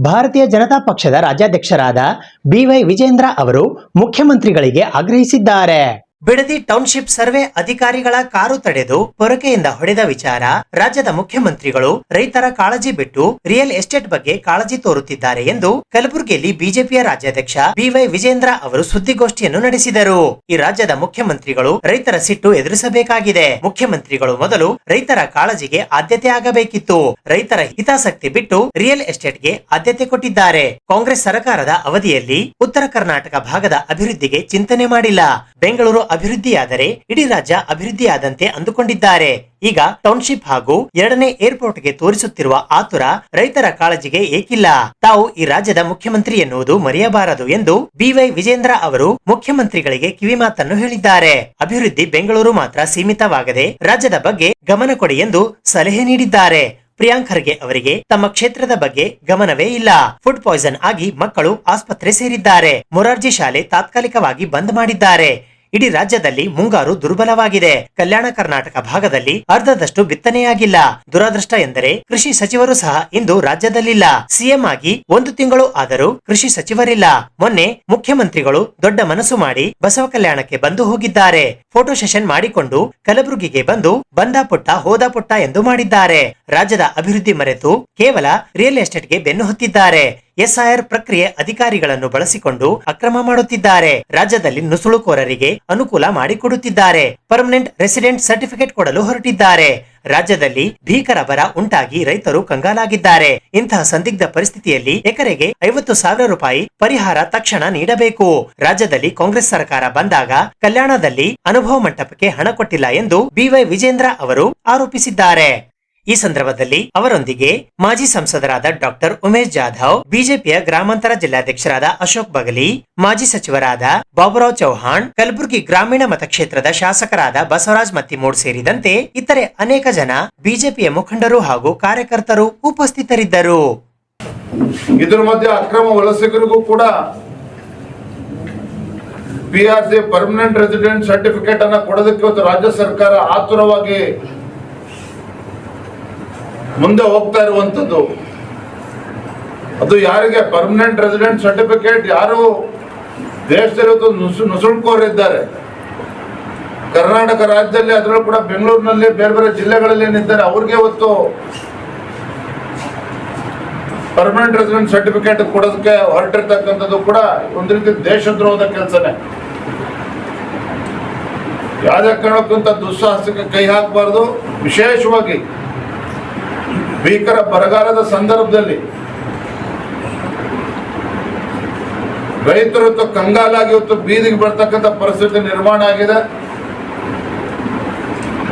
ಭಾರತೀಯ ಜನತಾ ಪಕ್ಷದ ರಾಜ್ಯಾಧ್ಯಕ್ಷರಾದ BY ವಿಜೇಂದ್ರ ಅವರು ಮುಖ್ಯಮಂತ್ರಿಗಳಿಗೆ ಆಗ್ರಹಿಸಿದ್ದಾರೆ. ಬಿಡದಿ ಟೌನ್ಶಿಪ್ ಸರ್ವೆ ಅಧಿಕಾರಿಗಳ ಕಾರು ತಡೆದು ಪೊರಕೆಯಿಂದ ಹೊಡೆದ ವಿಚಾರ. ರಾಜ್ಯದ ಮುಖ್ಯಮಂತ್ರಿಗಳು ರೈತರ ಕಾಳಜಿ ಬಿಟ್ಟು ರಿಯಲ್ ಎಸ್ಟೇಟ್ ಬಗ್ಗೆ ಕಾಳಜಿ ತೋರುತ್ತಿದ್ದಾರೆ ಎಂದು ಕಲಬುರಗಿಯಲ್ಲಿ ಬಿಜೆಪಿಯ ರಾಜ್ಯಾಧ್ಯಕ್ಷ BY ವಿಜೇಂದ್ರ ಅವರು ಸುದ್ದಿಗೋಷ್ಠಿಯನ್ನು ನಡೆಸಿದರು. ಈ ರಾಜ್ಯದ ಮುಖ್ಯಮಂತ್ರಿಗಳು ರೈತರ ಸಿಟ್ಟು ಎದುರಿಸಬೇಕಾಗಿದೆ. ಮುಖ್ಯಮಂತ್ರಿಗಳು ಮೊದಲು ರೈತರ ಕಾಳಜಿಗೆ ಆದ್ಯತೆ ಆಗಬೇಕಿತ್ತು. ರೈತರ ಹಿತಾಸಕ್ತಿ ಬಿಟ್ಟು ರಿಯಲ್ ಎಸ್ಟೇಟ್ಗೆ ಆದ್ಯತೆ ಕೊಟ್ಟಿದ್ದಾರೆ. ಕಾಂಗ್ರೆಸ್ ಸರ್ಕಾರದ ಅವಧಿಯಲ್ಲಿ ಉತ್ತರ ಕರ್ನಾಟಕ ಭಾಗದ ಅಭಿವೃದ್ಧಿಗೆ ಚಿಂತನೆ ಮಾಡಿಲ್ಲ. ಬೆಂಗಳೂರು ಅಭಿವೃದ್ಧಿಯಾದರೆ ಇಡೀ ರಾಜ್ಯ ಅಭಿವೃದ್ಧಿಯಾದಂತೆ ಅಂದುಕೊಂಡಿದ್ದಾರೆ. ಈಗ ಟೌನ್ಶಿಪ್ ಹಾಗೂ 2ನೇ ಏರ್ಪೋರ್ಟ್ಗೆ ತೋರಿಸುತ್ತಿರುವ ಆತುರ ರೈತರ ಕಾಳಜಿಗೆ ಏಕಿಲ್ಲ. ತಾವು ಈ ರಾಜ್ಯದ ಮುಖ್ಯಮಂತ್ರಿ ಎನ್ನುವುದು ಮರೆಯಬಾರದು ಎಂದು BY ವಿಜೇಂದ್ರ ಅವರು ಮುಖ್ಯಮಂತ್ರಿಗಳಿಗೆ ಕಿವಿಮಾತನ್ನು ಹೇಳಿದ್ದಾರೆ. ಅಭಿವೃದ್ಧಿ ಬೆಂಗಳೂರು ಮಾತ್ರ ಸೀಮಿತವಾಗದೆ ರಾಜ್ಯದ ಬಗ್ಗೆ ಗಮನ ಕೊಡಿ ಎಂದು ಸಲಹೆ ನೀಡಿದ್ದಾರೆ. ಪ್ರಿಯಾಂಕ್ ಖರ್ಗೆ ಅವರಿಗೆ ತಮ್ಮ ಕ್ಷೇತ್ರದ ಬಗ್ಗೆ ಗಮನವೇ ಇಲ್ಲ. ಫುಡ್ ಪಾಯ್ಸನ್ ಆಗಿ ಮಕ್ಕಳು ಆಸ್ಪತ್ರೆ ಸೇರಿದ್ದಾರೆ. ಮೊರಾರ್ಜಿ ಶಾಲೆ ತಾತ್ಕಾಲಿಕವಾಗಿ ಬಂದ್ ಮಾಡಿದ್ದಾರೆ. ಇಡೀ ರಾಜ್ಯದಲ್ಲಿ ಮುಂಗಾರು ದುರ್ಬಲವಾಗಿದೆ. ಕಲ್ಯಾಣ ಕರ್ನಾಟಕ ಭಾಗದಲ್ಲಿ ಅರ್ಧದಷ್ಟು ಬಿತ್ತನೆಯಾಗಿಲ್ಲ. ದುರಾದೃಷ್ಟ ಎಂದರೆ ಕೃಷಿ ಸಚಿವರು ಸಹ ಇಂದು ರಾಜ್ಯದಲ್ಲಿಲ್ಲ. ಸಿಎಂ ಆಗಿ 1 ತಿಂಗಳು ಆದರೂ ಕೃಷಿ ಸಚಿವರಿಲ್ಲ. ಮೊನ್ನೆ ಮುಖ್ಯಮಂತ್ರಿಗಳು ದೊಡ್ಡ ಮನಸ್ಸು ಮಾಡಿ ಬಸವ ಕಲ್ಯಾಣಕ್ಕೆ ಬಂದು ಹೋಗಿದ್ದಾರೆ. ಫೋಟೋ ಸೆಷನ್ ಮಾಡಿಕೊಂಡು ಕಲಬುರಗಿಗೆ ಬಂದು ಬಂದ ಪುಟ್ಟ ಹೋದ ಪುಟ್ಟ ಎಂದು ಮಾಡಿದ್ದಾರೆ. ರಾಜ್ಯದ ಅಭಿವೃದ್ಧಿ ಮರೆತು ಕೇವಲ ರಿಯಲ್ ಎಸ್ಟೇಟ್ಗೆ ಬೆನ್ನು ಹತ್ತಿದ್ದಾರೆ. ಎಸ್ಐಆರ್ ಪ್ರಕ್ರಿಯೆ ಅಧಿಕಾರಿಗಳನ್ನು ಬಳಸಿಕೊಂಡು ಅಕ್ರಮ ಮಾಡುತ್ತಿದ್ದಾರೆ. ರಾಜ್ಯದಲ್ಲಿ ನುಸುಳುಕೋರರಿಗೆ ಅನುಕೂಲ ಮಾಡಿಕೊಡುತ್ತಿದ್ದಾರೆ. ಪರ್ಮನೆಂಟ್ ರೆಸಿಡೆಂಟ್ ಸರ್ಟಿಫಿಕೇಟ್ ಕೊಡಲು ಹೊರಟಿದ್ದಾರೆ. ರಾಜ್ಯದಲ್ಲಿ ಭೀಕರ ಬರ ಉಂಟಾಗಿ ರೈತರು ಕಂಗಾಲಾಗಿದ್ದಾರೆ. ಇಂತಹ ಸಂದಿಗ್ಧ ಪರಿಸ್ಥಿತಿಯಲ್ಲಿ ಎಕರೆಗೆ 50,000 ರೂಪಾಯಿ ಪರಿಹಾರ ತಕ್ಷಣ ನೀಡಬೇಕು. ರಾಜ್ಯದಲ್ಲಿ ಕಾಂಗ್ರೆಸ್ ಸರ್ಕಾರ ಬಂದಾಗ ಕಲ್ಯಾಣದಲ್ಲಿ ಅನುಭವ ಮಂಟಪಕ್ಕೆ ಹಣ ಕೊಟ್ಟಿಲ್ಲ ಎಂದು ಬಿವೈ ವಿಜೇಂದ್ರ ಅವರು ಆರೋಪಿಸಿದ್ದಾರೆ. ಈ ಸಂದರ್ಭದಲ್ಲಿ ಅವರೊಂದಿಗೆ ಮಾಜಿ ಸಂಸದರಾದ ಡಾಕ್ಟರ್ ಉಮೇಶ್ ಜಾಧವ್, ಬಿಜೆಪಿಯ ಗ್ರಾಮಾಂತರ ಜಿಲ್ಲಾಧ್ಯಕ್ಷರಾದ ಅಶೋಕ್ ಬಗಲಿ, ಮಾಜಿ ಸಚಿವರಾದ ಬಾಬುರಾವ್ ಚೌಹಾಣ್, ಕಲಬುರಗಿ ಗ್ರಾಮೀಣ ಮತಕ್ಷೇತ್ರದ ಶಾಸಕರಾದ ಬಸವರಾಜ್ ಮತ್ತಿಮೂಡ್ ಸೇರಿದಂತೆ ಇತರೆ ಅನೇಕ ಜನ ಬಿಜೆಪಿಯ ಮುಖಂಡರು ಹಾಗೂ ಕಾರ್ಯಕರ್ತರು ಉಪಸ್ಥಿತರಿದ್ದರು. ಇದರ ಮಧ್ಯೆ ಅಕ್ರಮ ವಲಸಿಗರಿಗೂ ಕೂಡ PRC ಪರ್ಮನೆಂಟ್ ರೆಸಿಡೆಂಟ್ ಸರ್ಟಿಫಿಕೇಟ್ ಅನ್ನ ಕೊಡೋದಕ್ಕೆ ಇವತ್ತು ರಾಜ್ಯ ಸರ್ಕಾರ ಆತುರವಾಗಿ ಮುಂದೆ ಹೋಗ್ತಾ ಇರುವಂತದ್ದು. ಅದು ಯಾರಿಗೆ ಪರ್ಮನೆಂಟ್ ರೆಸಿಡೆಂಟ್ ಸರ್ಟಿಫಿಕೇಟ್ ಯಾರು ದೇಶದಲ್ಲಿ ನುಸುಳ್ಕೋರಿದ್ದಾರೆ. ಕರ್ನಾಟಕ ರಾಜ್ಯದಲ್ಲಿ ಅದರಲ್ಲೂ ಕೂಡ ಬೆಂಗಳೂರಿನಲ್ಲಿ ಬೇರೆ ಬೇರೆ ಜಿಲ್ಲೆಗಳಲ್ಲಿ ಏನಿದ್ದಾರೆ ಅವ್ರಿಗೆ ಇವತ್ತು ಪರ್ಮನೆಂಟ್ ರೆಸಿಡೆಂಟ್ ಸರ್ಟಿಫಿಕೇಟ್ ಕೊಡೋದಕ್ಕೆ ಹೊರಟಿರ್ತಕ್ಕಂಥದ್ದು ಕೂಡ ಒಂದು ರೀತಿ ದೇಶದ್ರೋಹದ ಕೆಲಸನೇ. ಯಾವುದೇ ಕಾರಣಕ್ಕಂತ ದುಸ್ಸಾಹಸಕ್ಕೆ ಕೈ ಹಾಕಬಾರ್ದು. ವಿಶೇಷವಾಗಿ ಭೀಕರ ಬರಗಾಲದ ಸಂದರ್ಭದಲ್ಲಿ ರೈತರು ಇವತ್ತು ಕಂಗಾಲಾಗಿ ಇವತ್ತು ಬೀದಿಗೆ ಬರ್ತಕ್ಕಂಥ ಪರಿಸ್ಥಿತಿ ನಿರ್ಮಾಣ ಆಗಿದೆ.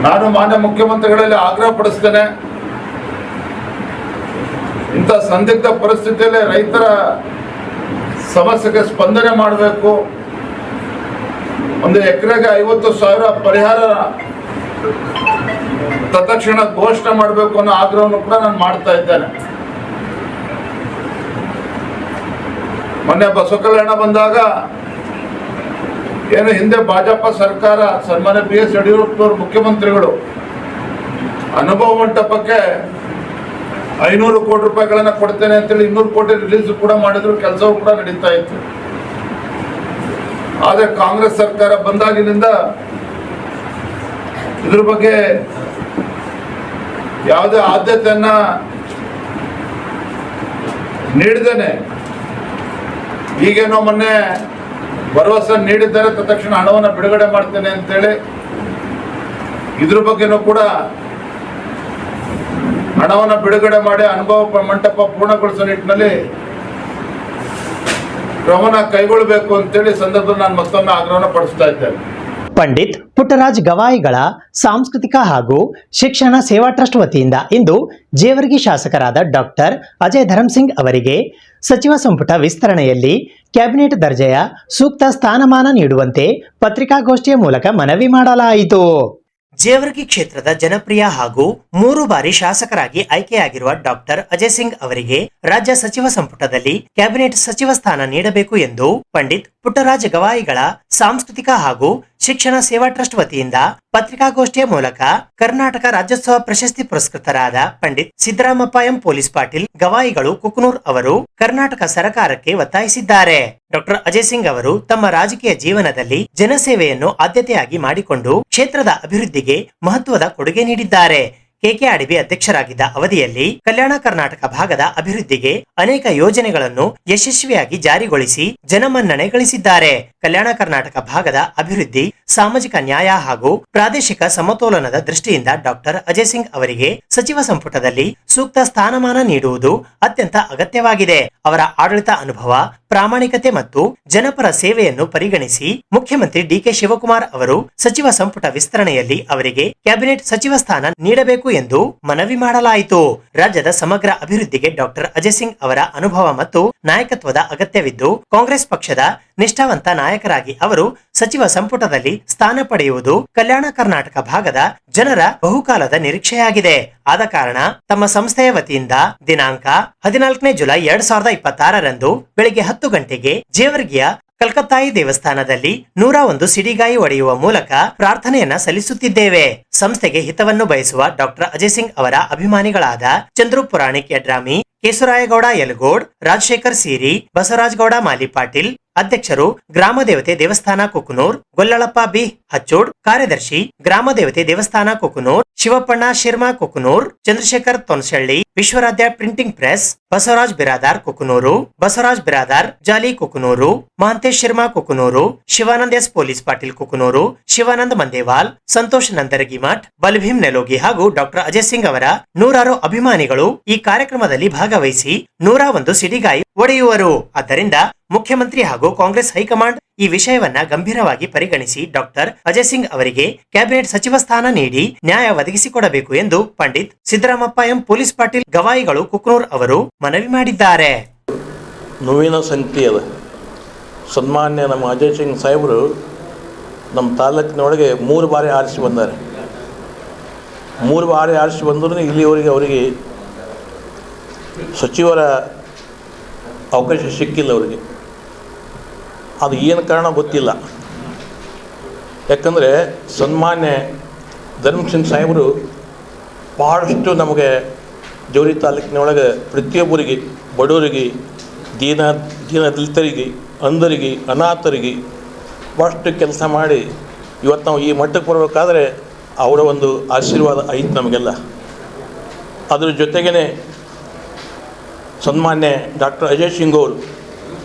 ನಾನು ಮಾನ್ಯ ಮುಖ್ಯಮಂತ್ರಿಗಳಲ್ಲಿ ಆಗ್ರಹ ಪಡಿಸ್ತೇನೆ, ಇಂಥ ಸಂದಿಗ್ಧ ಪರಿಸ್ಥಿತಿಯಲ್ಲಿ ರೈತರ ಸಮಸ್ಯೆಗೆ ಸ್ಪಂದನೆ ಮಾಡಬೇಕು. ಒಂದು ಎಕರೆಗೆ 50,000 ಪರಿಹಾರ ತತ್ಕ್ಷಣ ಘೋಷಣೆ ಮಾಡಬೇಕು ಅನ್ನೋ ಆಗ್ರಹವನ್ನು ಕೂಡ ನಾನು ಮಾಡ್ತಾ ಇದ್ದೇನೆ. ಮೊನ್ನೆ ಬಸವ ಕಲ್ಯಾಣ ಬಂದಾಗ ಏನು ಹಿಂದೆ ಭಾಜಪ ಸರ್ಕಾರ ಸನ್ಮಾನ್ಯ BS ಯಡಿಯೂರಪ್ಪನವರು ಮುಖ್ಯಮಂತ್ರಿಗಳು ಅನುಭವ ಮಂಟಪಕ್ಕೆ 500 ಕೋಟಿ ರೂಪಾಯಿಗಳನ್ನ ಕೊಡ್ತೇನೆ ಅಂತೇಳಿ 200 ಕೋಟಿ ರಿಲೀಸ್ ಕೂಡ ಮಾಡಿದ್ರು, ಕೆಲಸವೂ ಕೂಡ ನಡೀತಾ ಇತ್ತು. ಆದರೆ ಕಾಂಗ್ರೆಸ್ ಸರ್ಕಾರ ಬಂದಾಗಿನಿಂದ ಇದ್ರ ಬಗ್ಗೆ ಯಾವುದೇ ಆದ್ಯತೆಯನ್ನ ನೀಡಿದ್ದೇನೆ. ಈಗೇನೋ ಮೊನ್ನೆ ಭರವಸೆ ನೀಡಿದ್ದಾರೆ, ತಕ್ಷಣ ಹಣವನ್ನು ಬಿಡುಗಡೆ ಮಾಡ್ತೇನೆ ಅಂತೇಳಿ ಇದ್ರ ಬಗ್ಗೆನೂ ಕೂಡ ಹಣವನ್ನು ಬಿಡುಗಡೆ ಮಾಡಿ ಅನುಭವ ಮಂಟಪ ಪೂರ್ಣಗೊಳಿಸೋ ನಿಟ್ಟಿನಲ್ಲಿ ಕ್ರಮನ ಕೈಗೊಳ್ಳಬೇಕು ಅಂತೇಳಿ ಸಂದರ್ಭದಲ್ಲಿ ನಾನು ಮತ್ತೊಮ್ಮೆ ಆಗ್ರಹವನ್ನು ಪಡಿಸ್ತಾ ಇದ್ದೇನೆ. ಪಂಡಿತ್ ಪುಟ್ಟರಾಜ್ ಗವಾಯಿಗಳ ಸಾಂಸ್ಕೃತಿಕ ಹಾಗೂ ಶಿಕ್ಷಣ ಸೇವಾ ಟ್ರಸ್ಟ್ ವತಿಯಿಂದ ಇಂದು ಜೇವರ್ಗಿ ಶಾಸಕರಾದ ಡಾಕ್ಟರ್ ಅಜಯ್ ಧರ್ಮಸಿಂಗ್ ಅವರಿಗೆ ಸಚಿವ ಸಂಪುಟ ವಿಸ್ತರಣೆಯಲ್ಲಿ ಕ್ಯಾಬಿನೆಟ್ ದರ್ಜೆಯ ಸೂಕ್ತ ಸ್ಥಾನಮಾನ ನೀಡುವಂತೆ ಪತ್ರಿಕಾಗೋಷ್ಠಿಯ ಮೂಲಕ ಮನವಿ ಮಾಡಲಾಯಿತು. ಜೇವರ್ಗಿ ಕ್ಷೇತ್ರದ ಜನಪ್ರಿಯ ಹಾಗೂ 3 ಬಾರಿ ಶಾಸಕರಾಗಿ ಆಯ್ಕೆಯಾಗಿರುವ ಡಾಕ್ಟರ್ ಅಜಯ್ ಸಿಂಗ್ ಅವರಿಗೆ ರಾಜ್ಯ ಸಚಿವ ಸಂಪುಟದಲ್ಲಿ ಕ್ಯಾಬಿನೆಟ್ ಸಚಿವ ಸ್ಥಾನ ನೀಡಬೇಕು ಎಂದು ಪಂಡಿತ್ ಪುಟ್ಟರಾಜ ಗವಾಯಿಗಳ ಸಾಂಸ್ಕೃತಿಕ ಹಾಗೂ ಶಿಕ್ಷಣ ಸೇವಾ ಟ್ರಸ್ಟ್ ವತಿಯಿಂದ ಪತ್ರಿಕಾಗೋಷ್ಠಿಯ ಮೂಲಕ ಕರ್ನಾಟಕ ರಾಜ್ಯೋತ್ಸವ ಪ್ರಶಸ್ತಿ ಪುರಸ್ಕೃತರಾದ ಪಂಡಿತ್ ಸಿದ್ದರಾಮಪ್ಪ ಎಂ ಪೊಲೀಸ್ ಪಾಟೀಲ್ ಗವಾಯಿಗಳು ಕುಕನೂರ್ ಅವರು ಕರ್ನಾಟಕ ಸರ್ಕಾರಕ್ಕೆ ಒತ್ತಾಯಿಸಿದ್ದಾರೆ. ಡಾಕ್ಟರ್ ಅಜಯ್ ಸಿಂಗ್ ಅವರು ತಮ್ಮ ರಾಜಕೀಯ ಜೀವನದಲ್ಲಿ ಜನಸೇವೆಯನ್ನು ಆದ್ಯತೆಯಾಗಿ ಮಾಡಿಕೊಂಡು ಕ್ಷೇತ್ರದ ಅಭಿವೃದ್ಧಿಗೆ ಮಹತ್ವದ ಕೊಡುಗೆ ನೀಡಿದ್ದಾರೆ. ಕೆಕೆಆರ್ಡಿಬಿ ಅಧ್ಯಕ್ಷರಾಗಿದ್ದ ಅವಧಿಯಲ್ಲಿ ಕಲ್ಯಾಣ ಕರ್ನಾಟಕ ಭಾಗದ ಅಭಿವೃದ್ಧಿಗೆ ಅನೇಕ ಯೋಜನೆಗಳನ್ನು ಯಶಸ್ವಿಯಾಗಿ ಜಾರಿಗೊಳಿಸಿ ಜನಮನ್ನಣೆ ಗಳಿಸಿದ್ದಾರೆ. ಕಲ್ಯಾಣ ಕರ್ನಾಟಕ ಭಾಗದ ಅಭಿವೃದ್ಧಿ, ಸಾಮಾಜಿಕ ನ್ಯಾಯ ಹಾಗೂ ಪ್ರಾದೇಶಿಕ ಸಮತೋಲನದ ದೃಷ್ಟಿಯಿಂದ ಡಾಕ್ಟರ್ ಅಜಯ್ ಸಿಂಗ್ ಅವರಿಗೆ ಸಚಿವ ಸಂಪುಟದಲ್ಲಿ ಸೂಕ್ತ ಸ್ಥಾನಮಾನ ನೀಡುವುದು ಅತ್ಯಂತ ಅಗತ್ಯವಾಗಿದೆ. ಅವರ ಆಡಳಿತ ಅನುಭವ, ಪ್ರಾಮಾಣಿಕತೆ ಮತ್ತು ಜನಪರ ಸೇವೆಯನ್ನು ಪರಿಗಣಿಸಿ ಮುಖ್ಯಮಂತ್ರಿ ಡಿಕೆ ಶಿವಕುಮಾರ್ ಅವರು ಸಚಿವ ಸಂಪುಟ ವಿಸ್ತರಣೆಯಲ್ಲಿ ಅವರಿಗೆ ಕ್ಯಾಬಿನೆಟ್ ಸಚಿವ ಸ್ಥಾನ ನೀಡಬೇಕು ಎಂದು ಮನವಿ ಮಾಡಲಾಯಿತು. ರಾಜ್ಯದ ಸಮಗ್ರ ಅಭಿವೃದ್ಧಿಗೆ ಡಾಕ್ಟರ್ ಅಜಯ್ ಸಿಂಗ್ ಅವರ ಅನುಭವ ಮತ್ತು ನಾಯಕತ್ವದ ಅಗತ್ಯವಿದ್ದು, ಕಾಂಗ್ರೆಸ್ ಪಕ್ಷದ ನಿಷ್ಠಾವಂತ ನಾಯಕರಾಗಿ ಅವರು ಸಚಿವ ಸಂಪುಟದಲ್ಲಿ ಸ್ಥಾನ ಪಡೆಯುವುದು ಕಲ್ಯಾಣ ಕರ್ನಾಟಕ ಭಾಗದ ಜನರ ಬಹುಕಾಲದ ನಿರೀಕ್ಷೆಯಾಗಿದೆ. ಆದ ಕಾರಣ ತಮ್ಮ ಸಂಸ್ಥೆಯ ವತಿಯಿಂದ ದಿನಾಂಕ 14 ಜುಲೈ 2026ರಂದು ಬೆಳಿಗ್ಗೆ 10 ಗಂಟೆಗೆ ಜೇವರ್ಗಿಯ ಕಲ್ಕತ್ತಾಯಿ ದೇವಸ್ಥಾನದಲ್ಲಿ 101 ಸಿಡಿಗಾಯಿ ಒಡೆಯುವ ಮೂಲಕ ಪ್ರಾರ್ಥನೆಯನ್ನ ಸಲ್ಲಿಸುತ್ತಿದ್ದೇವೆ. ಸಂಸ್ಥೆಗೆ ಹಿತವನ್ನು ಬಯಸುವ ಡಾಕ್ಟರ್ ಅಜಯ್ ಸಿಂಗ್ ಅವರ ಅಭಿಮಾನಿಗಳಾದ ಚಂದ್ರು ಪುರಾಣಿಕ್ ಯಡ್ರಾಮಿ, ಕೇಸುರಾಯಗೌಡ ಯಲಗೋಡ್, ರಾಜಶೇಖರ್ ಸೀರಿ, ಬಸವರಾಜಗೌಡ ಮಾಲಿ ಪಾಟೀಲ್, ಅಧ್ಯಕ್ಷರು ಗ್ರಾಮ ದೇವತೆ ದೇವಸ್ಥಾನ ಕುಕನೂರ್ ಗೊಲ್ಲಳಪ್ಪ ಬಿ ಹಚ್ಚೋಡ್, ಕಾರ್ಯದರ್ಶಿ ಗ್ರಾಮ ದೇವತೆ ದೇವಸ್ಥಾನ ಕುಕನೂರ್ ಶಿವಪ್ಪಣ್ಣ ಶಿರ್ಮಾ ಕುಕನೂರ್, ಚಂದ್ರಶೇಖರ್ ತೊನ್ಸಳ್ಳಿ, ವಿಶ್ವರಾಧ್ಯ ಪ್ರಿಂಟಿಂಗ್ ಪ್ರೆಸ್ ಬಸವರಾಜ್ ಬಿರಾದಾರ್ ಕುಕನೂರು, ಬಸವರಾಜ್ ಬಿರಾದಾರ್ ಜಾಲಿ ಕುಕನೂರು, ಮಹಂತೇಶ್ ಶರ್ಮಾ ಕುಕನೂರು, ಶಿವಾನಂದ್ ಎಸ್ ಪೊಲೀಸ್ ಪಾಟೀಲ್ ಕುಕನೂರು, ಶಿವಾನಂದ್ ಮಂದೇವಾಲ್, ಸಂತೋಷ್ ನಂದರಗಿಮಠ್, ಬಲ್ಭೀಮ್ ನೆಲೋಗಿ ಹಾಗೂ ಡಾಕ್ಟರ್ ಅಜಯ್ ಸಿಂಗ್ ಅವರ ನೂರಾರು ಅಭಿಮಾನಿಗಳು ಈ ಕಾರ್ಯಕ್ರಮದಲ್ಲಿ ಭಾಗವಹಿಸಿ 101 ಸಿಡಿಗಾಯಿ ಒಡೆಯುವರು. ಆದ್ದರಿಂದ ಮುಖ್ಯಮಂತ್ರಿ ಹಾಗೂ ಕಾಂಗ್ರೆಸ್ ಹೈಕಮಾಂಡ್ ಈ ವಿಷಯವನ್ನ ಗಂಭೀರವಾಗಿ ಪರಿಗಣಿಸಿ ಡಾಕ್ಟರ್ ಅಜಯ್ ಸಿಂಗ್ ಅವರಿಗೆ ಕ್ಯಾಬಿನೆಟ್ ಸಚಿವ ಸ್ಥಾನ ನೀಡಿ ನ್ಯಾಯ ಒದಗಿಸಿಕೊಡಬೇಕು ಎಂದು ಪಂಡಿತ್ ಸಿದ್ದರಾಮಪ್ಪ ಎಂ ಪೊಲೀಸ್ ಪಾಟೀಲ್ ಗವಾಯಿಗಳು ಕುಕನೂರ್ ಅವರು ಮನವಿ ಮಾಡಿದ್ದಾರೆ. ನೋವಿನ ಸಂಗತಿ ಅದ. ಸನ್ಮಾನ್ಯ ನಮ್ಮ ಅಜಯ್ ಸಿಂಗ್ ಸಾಹೇಬರು ನಮ್ಮ ತಾಲೂಕಿನೊಳಗೆ 3 ಬಾರಿ ಆರಿಸಿ ಬಂದ್ದಾರೆ. 3 ಬಾರಿ ಆರಿಸಿ ಬಂದರೂ ಇಲ್ಲಿವರೆಗೆ ಅವರಿಗೆ ಸಚಿವರ ಅವಕಾಶ ಸಿಕ್ಕಿಲ್ಲ. ಅವರಿಗೆ ಅದು ಏನು ಕಾರಣ ಗೊತ್ತಿಲ್ಲ. ಯಾಕಂದರೆ ಸನ್ಮಾನ್ಯ ಧರ್ಮಸಿಂಗ್ ಸಾಹೇಬರು ಭಾಳಷ್ಟು ನಮಗೆ ಜೋರಿ ತಾಲೂಕಿನೊಳಗೆ ಪ್ರತಿಯೊಬ್ಬರಿಗೆ, ಬಡವರಿಗೆ, ದಲಿತರಿಗೆ, ಅಂಧರಿಗೆ, ಅನಾಥರಿಗೆ ಭಾಳಷ್ಟು ಕೆಲಸ ಮಾಡಿ ಇವತ್ತು ನಾವು ಈ ಮಟ್ಟಕ್ಕೆ ಬರಬೇಕಾದ್ರೆ ಅವರ ಒಂದು ಆಶೀರ್ವಾದ ಐತೆ ನಮಗೆಲ್ಲ. ಅದ್ರ ಜೊತೆಗೇ ಸನ್ಮಾನ್ಯ ಡಾಕ್ಟರ್ ಅಜಯ್ ಸಿಂಗ್ ಅವರು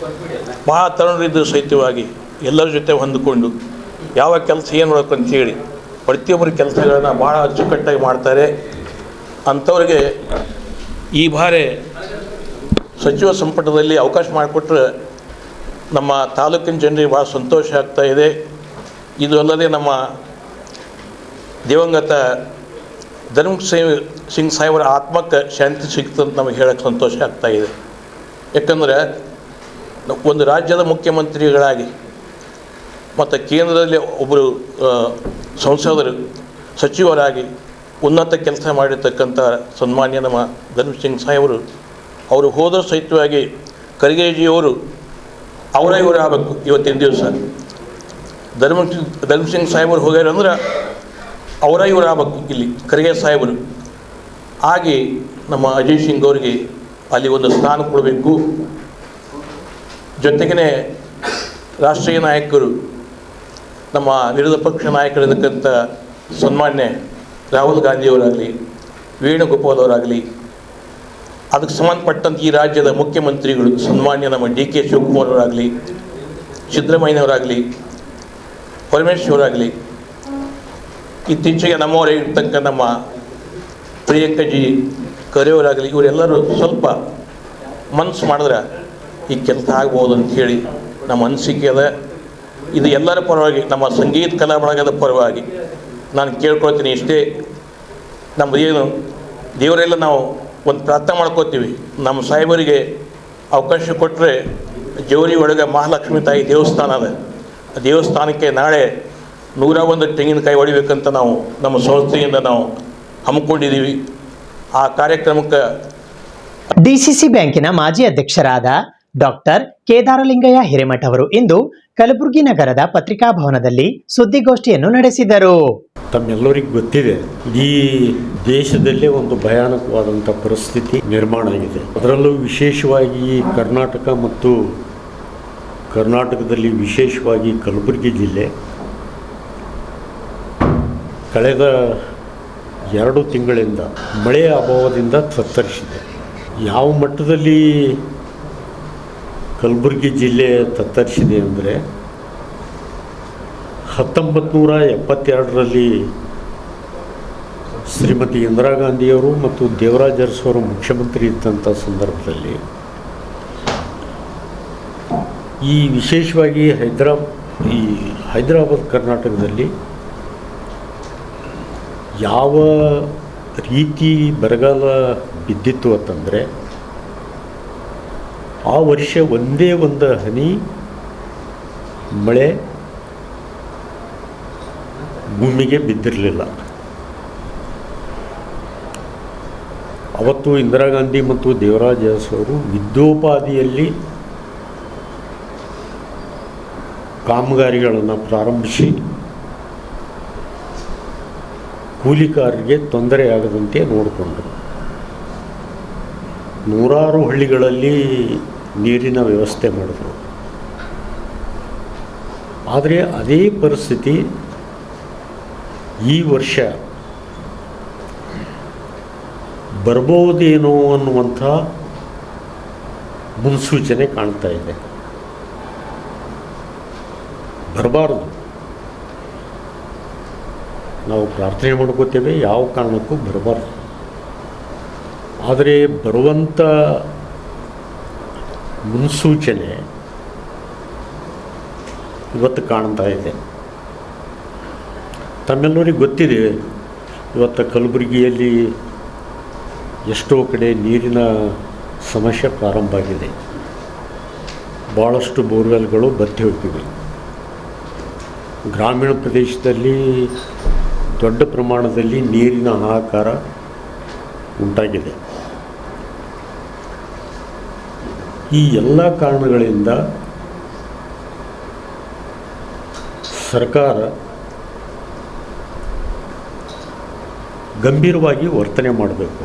ಭಾಳ ತರುಣರಿದ್ದು ಸಹಿತವಾಗಿ ಎಲ್ಲರ ಜೊತೆ ಹೊಂದಿಕೊಂಡು ಯಾವ ಕೆಲಸ ಏನು ಮಾಡಬೇಕು ಅಂತೇಳಿ ಪ್ರತಿಯೊಬ್ಬರ ಕೆಲಸಗಳನ್ನು ಭಾಳ ಅಚ್ಚುಕಟ್ಟಾಗಿ ಮಾಡ್ತಾರೆ. ಅಂಥವ್ರಿಗೆ ಈ ಬಾರಿ ಸಚಿವ ಸಂಪುಟದಲ್ಲಿ ಅವಕಾಶ ಮಾಡಿಕೊಟ್ರೆ ನಮ್ಮ ತಾಲೂಕಿನ ಜನರಿಗೆ ಭಾಳ ಸಂತೋಷ ಆಗ್ತಾ ಇದೆ. ಇದು ಅಲ್ಲದೆ ನಮ್ಮ ದಿವಂಗತ ಸಿಂಗ್ ಸಾಹೇಬರ ಆತ್ಮಕ್ಕೆ ಶಾಂತಿ ಸಿಗ್ತಂತ ನಮಗೆ ಹೇಳೋಕ್ಕೆ ಸಂತೋಷ ಆಗ್ತಾಯಿದೆ. ಯಾಕಂದರೆ ಒಂದು ರಾಜ್ಯದ ಮುಖ್ಯಮಂತ್ರಿಗಳಾಗಿ ಮತ್ತು ಕೇಂದ್ರದಲ್ಲಿ ಒಬ್ಬರು ಸಂಸದರು, ಸಚಿವರಾಗಿ ಉನ್ನತ ಕೆಲಸ ಮಾಡಿರ್ತಕ್ಕಂಥ ಸನ್ಮಾನ್ಯ ನಮ್ಮ ಧರ್ಮಸಿಂಗ್ ಸಾಹೇಬರು ಅವರು ಹೋದ ಸಹಿತವಾಗಿ ಖರ್ಗೆಜಿಯವರು ಅವರ ಇವರು ಆಗಬೇಕು. ಇವತ್ತಿನ ದಿವಸ ಧರ್ಮಸಿಂಗ್ ಸಾಹೇಬರು ಹೋಗ್ಯಾರಂದ್ರೆ ಅವರ ಇವರು ಆಗಬೇಕು. ಇಲ್ಲಿ ಖರ್ಗೆ ಸಾಹೇಬರು ಆಗಿ ನಮ್ಮ ಅಜಯ್ ಸಿಂಗ್ ಅವರಿಗೆ ಅಲ್ಲಿ ಒಂದು ಸ್ಥಾನ ಕೊಡಬೇಕು. ಜೊತೆಗೇ ರಾಷ್ಟ್ರೀಯ ನಾಯಕರು, ನಮ್ಮ ವಿರೋಧ ಪಕ್ಷ ನಾಯಕರಿರ್ತಕ್ಕಂಥ ಸನ್ಮಾನ್ಯ ರಾಹುಲ್ ಗಾಂಧಿಯವರಾಗಲಿ, ವೇಣುಗೋಪಾಲ್ ಅವರಾಗಲಿ, ಅದಕ್ಕೆ ಸಂಬಂಧಪಟ್ಟಂತೆ ಈ ರಾಜ್ಯದ ಮುಖ್ಯಮಂತ್ರಿಗಳು ಸನ್ಮಾನ್ಯ ನಮ್ಮ DK ಶಿವಕುಮಾರ್ ಅವರಾಗಲಿ, ಸಿದ್ದರಾಮಯ್ಯನವರಾಗಲಿ, ಪರಮೇಶ್ವರಾಗಲಿ, ಇತ್ತೀಚೆಗೆ ನಮ್ಮವರೇ ಇರ್ತಕ್ಕ ನಮ್ಮ ಪ್ರಿಯಾಂಕಜಿ ಖರೆಯವರಾಗಲಿ, ಇವರೆಲ್ಲರೂ ಸ್ವಲ್ಪ ಮನಸ್ಸು ಮಾಡಿದ್ರೆ ಈ ಕೆಲಸ ಆಗ್ಬೋದು ಅಂಥೇಳಿ ನಮ್ಮ ಅನಿಸಿಕೆ ಅದ. ಇದು ಎಲ್ಲರ ಪರವಾಗಿ, ನಮ್ಮ ಸಂಗೀತ ಕಲಾ ಬಳಗದ ಪರವಾಗಿ ನಾನು ಕೇಳ್ಕೊಳ್ತೀನಿ ಇಷ್ಟೇ. ನಮ್ಮದೇನು ದೇವರೆಲ್ಲ ನಾವು ಒಂದು ಪ್ರಾರ್ಥನೆ ಮಾಡ್ಕೋತೀವಿ, ನಮ್ಮ ಸಾಹೇಬರಿಗೆ ಅವಕಾಶ ಕೊಟ್ಟರೆ ಜೋರಿ ಒಳಗೆ ಮಹಾಲಕ್ಷ್ಮಿ ತಾಯಿ ದೇವಸ್ಥಾನ ಅದ. ಆ ದೇವಸ್ಥಾನಕ್ಕೆ ನಾಳೆ 101 ತೆಂಗಿನಕಾಯಿ ಹೊಡಿಬೇಕಂತ ನಾವು ನಮ್ಮ ಸಂಸ್ಥೆಯಿಂದ ನಾವು ಹಮ್ಮಿಕೊಂಡಿದ್ದೀವಿ. ಆ ಕಾರ್ಯಕ್ರಮಕ್ಕೆ DCC ಬ್ಯಾಂಕಿನ ಮಾಜಿ ಅಧ್ಯಕ್ಷರಾದ ಡಾಕ್ಟರ್ ಕೇದಾರಲಿಂಗಯ್ಯ ಹಿರೇಮಠ ಅವರು ಇಂದು ಕಲಬುರಗಿ ನಗರದ ಪತ್ರಿಕಾ ಭವನದಲ್ಲಿ ಸುದ್ದಿಗೋಷ್ಠಿಯನ್ನು ನಡೆಸಿದರು. ತಮ್ಮೆಲ್ಲರಿಗೂ ಗೊತ್ತಿದೆ, ಈ ದೇಶದಲ್ಲೇ ಒಂದು ಭಯಾನಕವಾದಂಥ ಪರಿಸ್ಥಿತಿ ನಿರ್ಮಾಣ ಆಗಿದೆ. ಅದರಲ್ಲೂ ವಿಶೇಷವಾಗಿ ಕರ್ನಾಟಕ ಮತ್ತು ಕರ್ನಾಟಕದಲ್ಲಿ ವಿಶೇಷವಾಗಿ ಕಲಬುರಗಿ ಜಿಲ್ಲೆ ಕಳೆದ 2 ತಿಂಗಳಿಂದ ಮಳೆಯ ಅಭಾವದಿಂದ ತತ್ತರಿಸಿದೆ. ಯಾವ ಮಟ್ಟದಲ್ಲಿ ಕಲಬುರಗಿ ಜಿಲ್ಲೆ ತತ್ತರಿಸಿದೆ ಅಂದರೆ 1972ರಲ್ಲಿ ಶ್ರೀಮತಿ ಇಂದಿರಾ ಗಾಂಧಿಯವರು ಮತ್ತು ದೇವರಾಜ ಅರಸು ಮುಖ್ಯಮಂತ್ರಿ ಇದ್ದಂಥ ಸಂದರ್ಭದಲ್ಲಿ ಈ ವಿಶೇಷವಾಗಿ ಹೈದರಾಬಾದ್ ಕರ್ನಾಟಕದಲ್ಲಿ ಯಾವ ರೀತಿ ಬರಗಾಲ ಬಿದ್ದಿತ್ತು ಅಂತಂದರೆ ಆ ವರ್ಷ ಒಂದೇ ಒಂದು ಹನಿ ಮಳೆ ಭೂಮಿಗೆ ಬಿದ್ದಿರಲಿಲ್ಲ. ಅವತ್ತು ಇಂದಿರಾ ಗಾಂಧಿ ಮತ್ತು ದೇವರಾಜ ಅರಸು ಅವರು ಯುದ್ಧೋಪಾದಿಯಲ್ಲಿ ಕಾಮಗಾರಿಗಳನ್ನು ಪ್ರಾರಂಭಿಸಿ ಕೂಲಿಕಾರರಿಗೆ ತೊಂದರೆಯಾಗದಂತೆ ನೋಡಿಕೊಂಡರು. ನೂರಾರು ಹಳ್ಳಿಗಳಲ್ಲಿ ನೀರಿನ ವ್ಯವಸ್ಥೆ ಮಾಡಿದರು. ಆದರೆ ಅದೇ ಪರಿಸ್ಥಿತಿ ಈ ವರ್ಷ ಬರ್ಬೋದೇನೋ ಅನ್ನುವಂಥ ಮುನ್ಸೂಚನೆ ಕಾಣ್ತಾ ಇದೆ. ಬರಬಾರ್ದು, ನಾವು ಪ್ರಾರ್ಥನೆ ಮಾಡ್ಕೋತೇವೆ, ಯಾವ ಕಾರಣಕ್ಕೂ ಬರಬಾರ್ದು. ಆದರೆ ಬರುವಂಥ ಮುನ್ಸೂಚನೆ ಇವತ್ತು ಕಾಣ್ತಾ ಇದೆ. ತಮ್ಮೆಲ್ಲರಿಗೆ ಗೊತ್ತಿದೆ, ಇವತ್ತು ಕಲಬುರಗಿಯಲ್ಲಿ ಎಷ್ಟೋ ಕಡೆ ನೀರಿನ ಸಮಸ್ಯೆ ಪ್ರಾರಂಭ ಆಗಿದೆ. ಭಾಳಷ್ಟು ಬೋರ್ವೆಲ್ಗಳು ಬತ್ತಿ ಹೋಗಿವೆ. ಗ್ರಾಮೀಣ ಪ್ರದೇಶದಲ್ಲಿ ದೊಡ್ಡ ಪ್ರಮಾಣದಲ್ಲಿ ನೀರಿನ ಹಾಹಾಕಾರ ಉಂಟಾಗಿದೆ. ಈ ಎಲ್ಲ ಕಾರಣಗಳಿಂದ ಸರ್ಕಾರ ಗಂಭೀರವಾಗಿ ವರ್ತನೆ ಮಾಡಬೇಕು.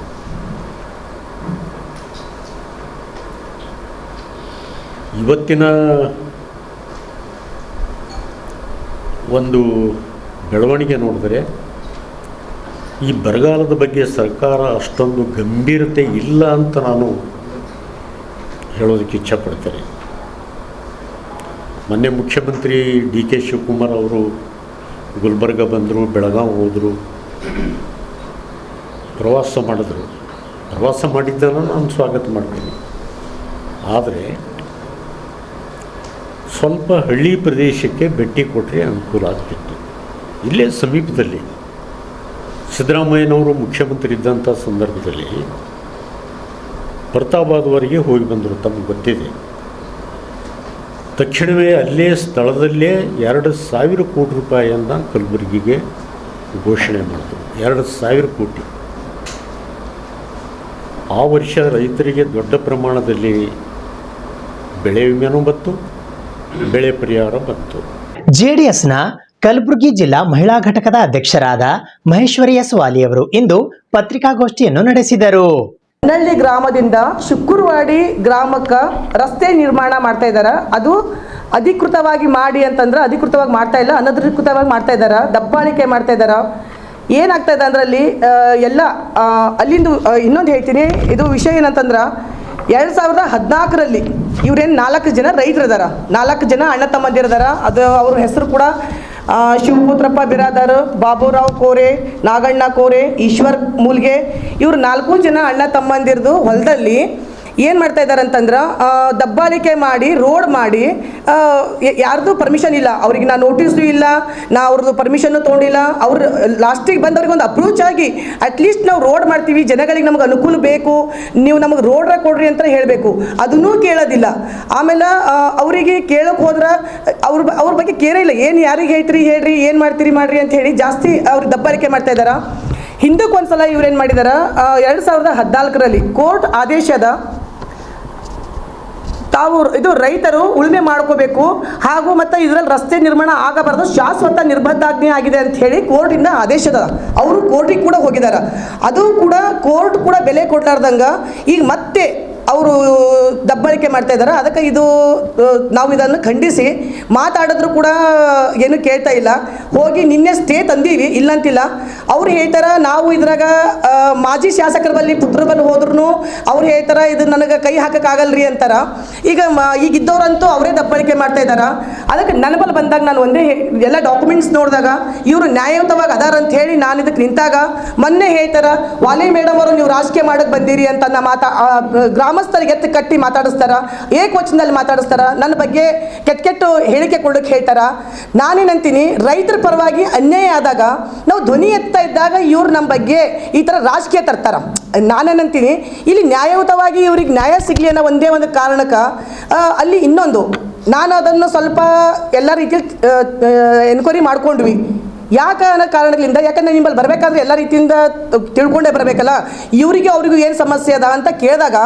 ಇವತ್ತಿನ ಒಂದು ಬೆಳವಣಿಗೆ ನೋಡಿದರೆ ಈ ಬರಗಾಲದ ಬಗ್ಗೆ ಸರ್ಕಾರ ಅಷ್ಟೊಂದು ಗಂಭೀರತೆ ಇಲ್ಲ ಅಂತ ನಾನು ಹೇಳೋದಕ್ಕೆ ಇಚ್ಛಪಡ್ತೇನೆ. ಮೊನ್ನೆ ಮುಖ್ಯಮಂತ್ರಿ ಡಿ ಕೆ ಶಿವಕುಮಾರ್ ಅವರು ಗುಲ್ಬರ್ಗ ಬಂದರು, ಬೆಳಗಾವಿ ಹೋದರು, ಪ್ರವಾಸ ಮಾಡಿದ್ರು. ಪ್ರವಾಸ ಮಾಡಿದ್ದನ್ನು ನಾನು ಸ್ವಾಗತ ಮಾಡ್ತೀನಿ. ಆದರೆ ಸ್ವಲ್ಪ ಹಳ್ಳಿ ಪ್ರದೇಶಕ್ಕೆ ಭೇಟಿ ಕೊಟ್ಟರೆ ಅನುಕೂಲ ಆಗ್ತಿತ್ತು. ಇಲ್ಲೇ ಸಮೀಪದಲ್ಲಿ ಸಿದ್ದರಾಮಯ್ಯನವರು ಮುಖ್ಯಮಂತ್ರಿ ಇದ್ದಂಥ ಸಂದರ್ಭದಲ್ಲಿ ಪ್ರತಾಪಾದವರೆಗೆ ಹೋಗಿ ಬಂದರು, ತಮಗೆ ಗೊತ್ತಿದೆ. ತಕ್ಷಣವೇ ಅಲ್ಲೇ ಸ್ಥಳದಲ್ಲೇ 2,000 ಕೋಟಿ ರೂಪಾಯಿಯನ್ನು ಕಲಬುರಗಿಗೆ ಘೋಷಣೆ ಮಾಡಿದ್ರು. 2,000 ಕೋಟಿ. ಆ ವರ್ಷ ರೈತರಿಗೆ ದೊಡ್ಡ ಪ್ರಮಾಣದಲ್ಲಿ ಬೆಳೆ ವಿಮೆನೂ ಬಂತು, ಬೆಳೆ ಪರಿಹಾರ ಬಂತು. ಜೆಡಿಎಸ್ನ ಕಲಬುರಗಿ ಜಿಲ್ಲಾ ಮಹಿಳಾ ಘಟಕದ ಅಧ್ಯಕ್ಷರಾದ ಮಹೇಶ್ವರಿ ಎಸ್ ವಾಲಿ ಅವರು ಇಂದು ಪತ್ರಿಕಾಗೋಷ್ಠಿಯನ್ನು ನಡೆಸಿದರು. ನಳ್ಳಿ ಗ್ರಾಮದಿಂದ ಶುಕ್ರವಾಡಿ ಗ್ರಾಮಕ್ಕೆ ರಸ್ತೆ ನಿರ್ಮಾಣ ಮಾಡ್ತಾ ಇದ್ದಾರೆ. ಅದು ಅಧಿಕೃತವಾಗಿ ಮಾಡಿ ಅಂತಂದ್ರೆ ಅಧಿಕೃತವಾಗಿ ಮಾಡ್ತಾ ಇಲ್ಲ, ಅನಧಿಕೃತವಾಗಿ ಮಾಡ್ತಾ ಇದ್ದಾರೆ, ದಬ್ಬಾಳಿಕೆ ಮಾಡ್ತಾ ಇದ್ದಾರೆ. ಏನಾಗ್ತಾ ಇದೆ ಅಂದ್ರೆ ಅಲ್ಲಿ ಎಲ್ಲ ಅಲ್ಲಿಂದು ಇನ್ನೊಂದು ಹೇಳ್ತೀನಿ. ಇದು ವಿಷಯ ಏನಂತಂದ್ರೆ 2014ರಲ್ಲಿ ಇವ್ರೇನು 4 ಜನ ರೈತರಿದಾರ, 4 ಜನ ಅಣ್ಣ ತಮ್ಮಂದಿರಿದಾರ. ಅದು ಅವ್ರ ಹೆಸರು ಕೂಡ ಶಿವಪುತ್ರಪ್ಪ ಬಿರಾದಾರ್, ಬಾಬುರಾವ್ ಕೋರೆ, ನಾಗಣ್ಣ ಕೋರೆ, ಈಶ್ವರ್ ಮೂಲ್ಗೆ. ಇವ್ರು 4 ಜನ ಅಣ್ಣ ತಮ್ಮಂದಿರದು ಹೊಲದಲ್ಲಿ ಏನು ಮಾಡ್ತಾ ಇದ್ದಾರೆ ಅಂತಂದ್ರೆ ದಬ್ಬಾಳಿಕೆ ಮಾಡಿ ರೋಡ್ ಮಾಡಿ, ಯಾರ್ದು ಪರ್ಮಿಷನ್ ಇಲ್ಲ ಅವ್ರಿಗೆ, ನಾ ನೋಟಿಸು ಇಲ್ಲ, ನಾ ಅವ್ರದ್ದು ಪರ್ಮಿಷನ್ನು ತೊಗೊಂಡಿಲ್ಲ. ಅವ್ರು ಲಾಸ್ಟಿಗೆ ಬಂದವ್ರಿಗೆ ಒಂದು ಅಪ್ರೋಚ್ ಆಗಿ ಅಟ್ಲೀಸ್ಟ್ ನಾವು ರೋಡ್ ಮಾಡ್ತೀವಿ, ಜನಗಳಿಗೆ ನಮ್ಗೆ ಅನುಕೂಲ ಬೇಕು, ನೀವು ನಮಗೆ ರೋಡ್ ಕೊಡ್ರಿ ಅಂತ ಹೇಳಬೇಕು. ಅದನ್ನೂ ಕೇಳೋದಿಲ್ಲ. ಆಮೇಲೆ ಅವರಿಗೆ ಕೇಳೋಕೆ ಹೋದ್ರೆ ಅವ್ರ ಬಗ್ಗೆ ಕೇರೇ ಇಲ್ಲ. ಏನು ಯಾರಿಗೆ ಹೇಳ್ತೀರಿ ಹೇಳ್ರಿ, ಏನು ಮಾಡ್ತೀರಿ ಮಾಡ್ರಿ ಅಂತ ಹೇಳಿ ಜಾಸ್ತಿ ಅವ್ರಿಗೆ ದಬ್ಬಾಳಿಕೆ ಮಾಡ್ತಾ ಇದ್ದಾರೆ. ಹಿಂದಕ್ಕೆ ಒಂದ್ಸಲ ಇವ್ರೇನು ಮಾಡಿದಾರ, 2014ರಲ್ಲಿ ಕೋರ್ಟ್ ಆದೇಶದ ತಾವು ಇದು ರೈತರು ಉಳುಮೆ ಮಾಡ್ಕೋಬೇಕು ಹಾಗೂ ಮತ್ತು ಇದರಲ್ಲಿ ರಸ್ತೆ ನಿರ್ಮಾಣ ಆಗಬಾರ್ದು, ಶಾಶ್ವತ ನಿರ್ಬಂಧಾಜ್ಞೆ ಆಗಿದೆ ಅಂತ ಹೇಳಿ ಕೋರ್ಟಿಂದ ಆದೇಶದ. ಅವರು ಕೋರ್ಟಿಗೆ ಕೂಡ ಹೋಗಿದ್ದಾರೆ. ಅದು ಕೂಡ ಕೋರ್ಟ್ ಕೂಡ ಬೆಲೆ ಕೊಡ್ಲಾರ್ದಂಗೆ ಈಗ ಮತ್ತೆ ಅವರು ದಬ್ಬಾಳಿಕೆ ಮಾಡ್ತಾ ಇದ್ದಾರೆ. ಅದಕ್ಕೆ ಇದು ನಾವು ಇದನ್ನು ಖಂಡಿಸಿ ಮಾತಾಡಿದ್ರು ಕೂಡ ಏನು ಕೇಳ್ತಾ ಇಲ್ಲ. ಹೋಗಿ ನಿನ್ನೆ ಸ್ಟೇ ತಂದೀವಿ, ಇಲ್ಲಂತಿಲ್ಲ. ಅವ್ರು ಹೇಳ್ತಾರೆ ನಾವು ಇದ್ರಾಗ ಮಾಜಿ ಶಾಸಕರ ಬಲ್ಲಿ ಪುತ್ರ ಬಲ್ಲಿ ಹೋದ್ರೂ ಅವ್ರು ಹೇಳ್ತಾರೆ ಇದು ನನಗೆ ಕೈ ಹಾಕೋಕ್ಕಾಗಲ್ರಿ ಅಂತಾರ. ಈಗ ಇದ್ದವ್ರಂತೂ ಅವರೇ ದಬ್ಬಾಳಿಕೆ ಮಾಡ್ತಾ ಇದ್ದಾರೆ. ಅದಕ್ಕೆ ನನ್ನ ಬಲ್ಲಿ ಬಂದಾಗ ನಾನು ಒಂದೇ ಎಲ್ಲ ಡಾಕ್ಯುಮೆಂಟ್ಸ್ ನೋಡಿದಾಗ ಇವರು ನ್ಯಾಯಯುತವಾಗಿ ಅದಾರ ಅಂತ ಹೇಳಿ ನಾನು ಇದಕ್ಕೆ ನಿಂತಾಗ ಮೊನ್ನೆ ಹೇಳ್ತಾರೆ ವಾಲಿ ಮೇಡಮ್ ಅವರು ನೀವು ರಾಜಕೀಯ ಮಾಡಕ್ಕೆ ಬಂದಿರಿ ಅಂತ ಗ್ರಾಮಸ್ಥರಿಗೆ ಎತ್ತು ಕಟ್ಟಿ ಮಾತಾಡಿಸ್ತಾರ, ಏಕವಚನದಲ್ಲಿ ಮಾತಾಡಿಸ್ತಾರ, ನನ್ನ ಬಗ್ಗೆ ಕೆಟ್ಟ ಹೇಳಿಕೆ ಕೊಡೋಕೆ ಹೇಳ್ತಾರ. ನಾನೇನಂತೀನಿ, ರೈತರ ಪರವಾಗಿ ಅನ್ಯಾಯ ಆದಾಗ ನಾವು ಧ್ವನಿ ಎತ್ತಾ ಇದ್ದಾಗ ಇವ್ರು ನಮ್ಮ ಬಗ್ಗೆ ಈ ಥರ ರಾಜಕೀಯ ತರ್ತಾರ. ನಾನೇನಂತೀನಿ, ಇಲ್ಲಿ ನ್ಯಾಯಯುತವಾಗಿ ಇವ್ರಿಗೆ ನ್ಯಾಯ ಸಿಗಲಿ ಅನ್ನೋ ಒಂದೇ ಒಂದು ಕಾರಣಕ್ಕೆ ಅಲ್ಲಿ ಇನ್ನೊಂದು ನಾನು ಅದನ್ನು ಸ್ವಲ್ಪ ಎಲ್ಲ ರೀತಿಯಲ್ಲಿ ಎನ್ಕ್ವೈರಿ ಮಾಡ್ಕೊಂಡ್ವಿ. ಯಾಕೆ ಅನ್ನೋ ಕಾರಣಗಳಿಂದ, ಯಾಕಂದರೆ ನಿಮ್ಮಲ್ಲಿ ಬರಬೇಕಾದ್ರೆ ಎಲ್ಲ ರೀತಿಯಿಂದ ತಿಳ್ಕೊಂಡೇ ಬರಬೇಕಲ್ಲ, ಇವರಿಗೆ ಅವ್ರಿಗೂ ಏನು ಸಮಸ್ಯೆ ಅದ ಅಂತ ಕೇಳಿದಾಗ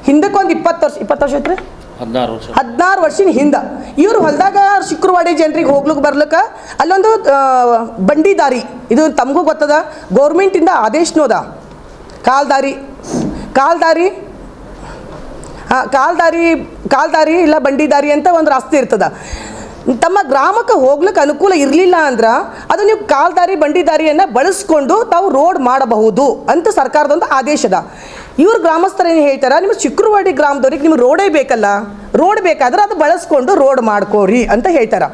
ಹಿಂದಕ್ಕೊಂದು 20 ವರ್ಷ ಐತ್ರಿ, 16 ವರ್ಷದ ಹಿಂದೆ ಇವರು ಹೊಲದಾಗ ಶುಕ್ರವಾಡಿ ಜನರಿಗೆ ಹೋಗ್ಲಿಕ್ಕೆ ಬರ್ಲಿಕ್ಕೆ ಅಲ್ಲೊಂದು ಬಂಡಿ ದಾರಿ, ಇದು ತಮಗೂ ಗೊತ್ತದ, ಗೌರ್ಮೆಂಟಿಂದ ಆದೇಶನೋದ ಕಾಲ್ದಾರಿ ಇಲ್ಲ ಬಂಡಿ ದಾರಿ ಅಂತ ಒಂದು ರಸ್ತೆ ಇರ್ತದ. ತಮ್ಮ ಗ್ರಾಮಕ್ಕೆ ಹೋಗ್ಲಿಕ್ಕೆ ಅನುಕೂಲ ಇರಲಿಲ್ಲ ಅಂದ್ರೆ ಅದು ನೀವು ಕಾಲ್ದಾರಿ ಬಂಡಿದಾರಿಯನ್ನು ಬಳಸ್ಕೊಂಡು ತಾವು ರೋಡ್ ಮಾಡಬಹುದು ಅಂತ ಸರ್ಕಾರದೊಂದು ಆದೇಶದ. ಇವ್ರು ಗ್ರಾಮಸ್ಥರು ಏನು ಹೇಳ್ತಾರೆ, ನಿಮ್ಮ ಚಿಕ್ರವಾಡಿ ಗ್ರಾಮದವ್ರಿಗೆ ನಿಮ್ಗೆ ರೋಡೇ ಬೇಕಲ್ಲ, ರೋಡ್ ಬೇಕಾದ್ರೆ ಅದು ಬಳಸ್ಕೊಂಡು ರೋಡ್ ಮಾಡ್ಕೋರಿ ಅಂತ ಹೇಳ್ತಾರೆ.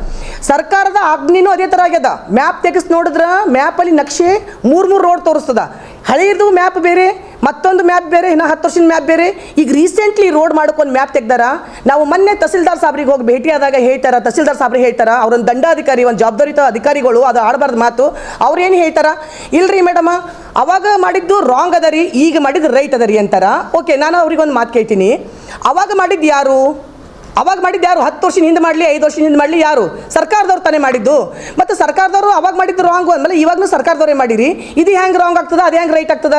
ಸರ್ಕಾರದ ಆಜ್ಞೆನೂ ಅದೇ ಥರ ಆಗ್ಯದ. ಮ್ಯಾಪ್ ತೆಗೆಸಿ ನೋಡಿದ್ರೆ ಮ್ಯಾಪಲ್ಲಿ ನಕ್ಷೆ 3 ರೋಡ್ ತೋರಿಸ್ತದ. ಹಳೆಯದು ಮ್ಯಾಪ್ ಬೇರೆ, ಮತ್ತೊಂದು ಮ್ಯಾಪ್ ಬೇರೆ, ಇನ್ನು 10 ವರ್ಷದ ಮ್ಯಾಪ್ ಬೇರೆ. ಈಗ ರೀಸೆಂಟ್ಲಿ ರೋಡ್ ಮಾಡ್ಕೊಂಡು ಮ್ಯಾಪ್ ತೆಗ್ದಾರ. ನಾವು ಮೊನ್ನೆ ತಹಸೀಲ್ದಾರ್ ಸಾಬ್ರಿಗೆ ಹೋಗಿ ಭೇಟಿಯಾದಾಗ ಹೇಳ್ತಾರ, ತಹಸೀಲ್ದಾರ್ ಸಾಬ್ರಿಗೆ ಹೇಳ್ತಾರ, ಅವ್ರೊಂದು ದಂಡಾಧಿಕಾರಿ, ಒಂದು ಜವಾಬ್ದಾರಿತ ಅಧಿಕಾರಿಗಳು, ಅದು ಆಡಬಾರ್ದು ಮಾತು. ಅವ್ರು ಏನು ಹೇಳ್ತಾರ, ಇಲ್ರಿ ಮೇಡಮ ಅವಾಗ ಮಾಡಿದ್ದು ರಾಂಗ್ ಅದ ರೀ, ಈಗ ಮಾಡಿದ್ದು ರೈಟ್ ಅದ ರೀ ಅಂತಾರ. ಓಕೆ, ನಾನು ಅವ್ರಿಗೊಂದು ಮಾತು ಕೇಳ್ತೀನಿ. ಅವಾಗ ಮಾಡಿದ್ದು ಯಾರು? 10 ವರ್ಷದ ಹಿಂದೆ ಮಾಡಲಿ, 5 ವರ್ಷದ ಹಿಂದೆ ಮಾಡಲಿ, ಯಾರು? ಸರ್ಕಾರದವ್ರು ತಾನೇ ಮಾಡಿದ್ದು. ಮತ್ತು ಸರ್ಕಾರದವರು ಅವಾಗ ಮಾಡಿದ್ದು ರಾಂಗು ಅಂದಮೇಲೆ ಇವಾಗಲೂ ಸರ್ಕಾರದವರೇ ಮಾಡಿರಿ. ಇದು ಹೆಂಗೆ ರಾಂಗ್ ಆಗ್ತದ, ಅದು ಹೆಂಗೆ ರೈಟ್ ಆಗ್ತದ?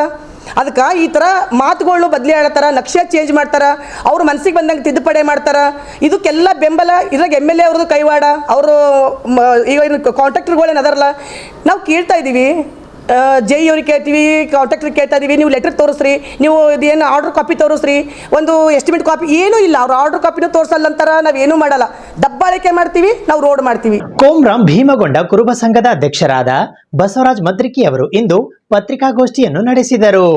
ಅದಕ್ಕೆ ಈ ಥರ ಮಾತುಗಳನ್ನು ಬದಲಿ ಹೇಳ್ತಾರ, ನಕ್ಷೆ ಚೇಂಜ್ ಮಾಡ್ತಾರೆ, ಅವ್ರ ಮನಸ್ಸಿಗೆ ಬಂದಂಗೆ ತಿದ್ದುಪಡಿ ಮಾಡ್ತಾರೆ. ಇದಕ್ಕೆಲ್ಲ ಬೆಂಬಲ ಇದ್ರಾಗ MLA ಅವ್ರದ್ದು ಕೈವಾಡ, ಅವರು ಈಗ ಕಾಂಟ್ರಾಕ್ಟರ್ಗಳೇನು ಅದರಲ್ಲ. ನಾವು ಕೇಳ್ತಾ ಇದ್ದೀವಿ, ಜೈ ಅವ್ರಿಗೆ ಕೇಳ್ತೀವಿ, ಕಾಂಟ್ರಾಕ್ಟ್ರಿಗೆ ಕೇಳ್ತಾ ಇದ್ದೀವಿ, ನೀವು ಲೆಟರ್ ತೋರಿಸ್ರಿ, ನೀವು ಇದೇನು ಆರ್ಡರ್ ಕಾಪಿ ತೋರಿಸ್ರಿ, ಒಂದು ಎಸ್ಟಿಮೇಟ್ ಕಾಪಿ, ಏನೂ ಇಲ್ಲ. ಅವ್ರು ಆರ್ಡರ್ ಕಾಪಿನೂ ತೋರಿಸಲ್ಲ ಅಂತಾರ, ನಾವೇನೂ ಮಾಡಲ್ಲ, ದಬ್ಬಾಳಿಕೆ ಮಾಡ್ತೀವಿ, ನಾವು ರೋಡ್ ಮಾಡ್ತೀವಿ. ಕೋಮ್ರಾಮ್ ಭೀಮಗೊಂಡ ಕುರುಬ ಸಂಘದ ಅಧ್ಯಕ್ಷರಾದ ಬಸವರಾಜ್ ಮದ್ರಿಕಿ ಅವರು ಇಂದು ಪತ್ರಿಕಾಗೋಷ್ಠಿಯನ್ನು ನಡೆಸಿದರು.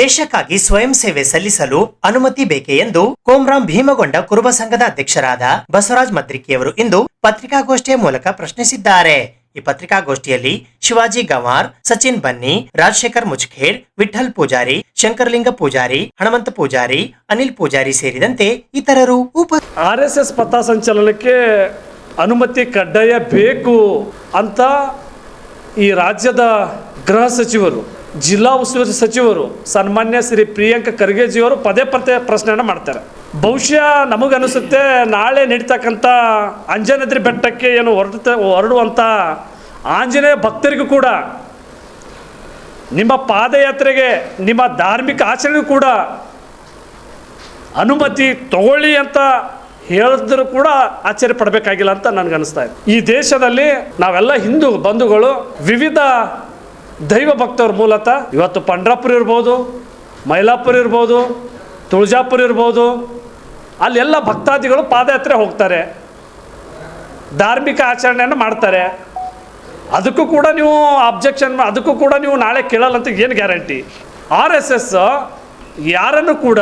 ದೇಶಕ್ಕಾಗಿ ಸ್ವಯಂ ಸೇವೆ ಸಲ್ಲಿಸಲು ಅನುಮತಿ ಬೇಕೆ ಎಂದು ಕೋಮ್ರಾಮ್ ಭೀಮಗೊಂಡ ಕುರುಬ ಸಂಘದ ಅಧ್ಯಕ್ಷರಾದ ಬಸವರಾಜ್ ಮದ್ರಿಕಿಯವರು ಇಂದು ಪತ್ರಿಕಾಗೋಷ್ಠಿಯ ಮೂಲಕ ಪ್ರಶ್ನಿಸಿದ್ದಾರೆ. ಈ ಪತ್ರಿಕಾಗೋಷ್ಠಿಯಲ್ಲಿ ಶಿವಾಜಿ ಗವಾರ್, ಸಚಿನ್ ಬನ್ನಿ, ರಾಜಶೇಖರ್ ಮುಚ್ಖೇಡ್, ವಿಠಲ್ ಪೂಜಾರಿ, ಶಂಕರಲಿಂಗ ಪೂಜಾರಿ, ಹಣಮಂತ ಪೂಜಾರಿ, ಅನಿಲ್ ಪೂಜಾರಿ ಸೇರಿದಂತೆ ಇತರರು RSS ಪಥಸಂಚಲನಕ್ಕೆ ಅನುಮತಿ ಕಡ್ಡಾಯ ಬೇಕು ಅಂತ ಈ ರಾಜ್ಯದ ಗೃಹ ಸಚಿವರು, ಜಿಲ್ಲಾ ಉಸ್ತುವಾರಿ ಸಚಿವರು ಸನ್ಮಾನ್ಯ ಶ್ರೀ ಪ್ರಿಯಾಂಕ ಖರ್ಗೆಜಿಯವರು ಪದೇ ಪ್ರಶ್ನೆಯನ್ನು ಮಾಡ್ತಾರೆ. ಬಹುಶಃ ನಮಗನಿಸುತ್ತೆ ನಾಳೆ ನಡೀತಕ್ಕಂಥ ಅಂಜನಾದ್ರಿ ಬೆಟ್ಟಕ್ಕೆ ಏನು ಹೊರಡುವಂಥ ಆಂಜನೇಯ ಭಕ್ತರಿಗೂ ಕೂಡ, ನಿಮ್ಮ ಪಾದಯಾತ್ರೆಗೆ, ನಿಮ್ಮ ಧಾರ್ಮಿಕ ಆಚರಣೆಗೂ ಕೂಡ ಅನುಮತಿ ತಗೊಳ್ಳಿ ಅಂತ ಹೇಳಿದ್ರು ಕೂಡ ಆಶ್ಚರ್ಯ ಪಡಬೇಕಾಗಿಲ್ಲ ಅಂತ ನನಗನ್ನಿಸ್ತಾ ಇದೆ. ಈ ದೇಶದಲ್ಲಿ ನಾವೆಲ್ಲ ಹಿಂದೂ ಬಂಧುಗಳು, ವಿವಿಧ ದೈವ ಭಕ್ತರ ಮೂಲತಃ ಇವತ್ತು ಪಂಡ್ರಾಪುರ ಇರ್ಬೋದು, ಮೈಲಾಪುರ ಇರ್ಬೋದು, ತುಳಜಾಪುರ ಇರ್ಬೋದು, ಅಲ್ಲೆಲ್ಲ ಭಕ್ತಾದಿಗಳು ಪಾದಯಾತ್ರೆ ಹೋಗ್ತಾರೆ, ಧಾರ್ಮಿಕ ಆಚರಣೆಯನ್ನು ಮಾಡ್ತಾರೆ. ಅದಕ್ಕೂ ಕೂಡ ನೀವು ಅಬ್ಜೆಕ್ಷನ್, ಅದಕ್ಕೂ ಕೂಡ ನೀವು ನಾಳೆ ಕೇಳಲ್ಲ ಅಂತ ಏನು ಗ್ಯಾರಂಟಿ? RSS ಯಾರನ್ನು ಕೂಡ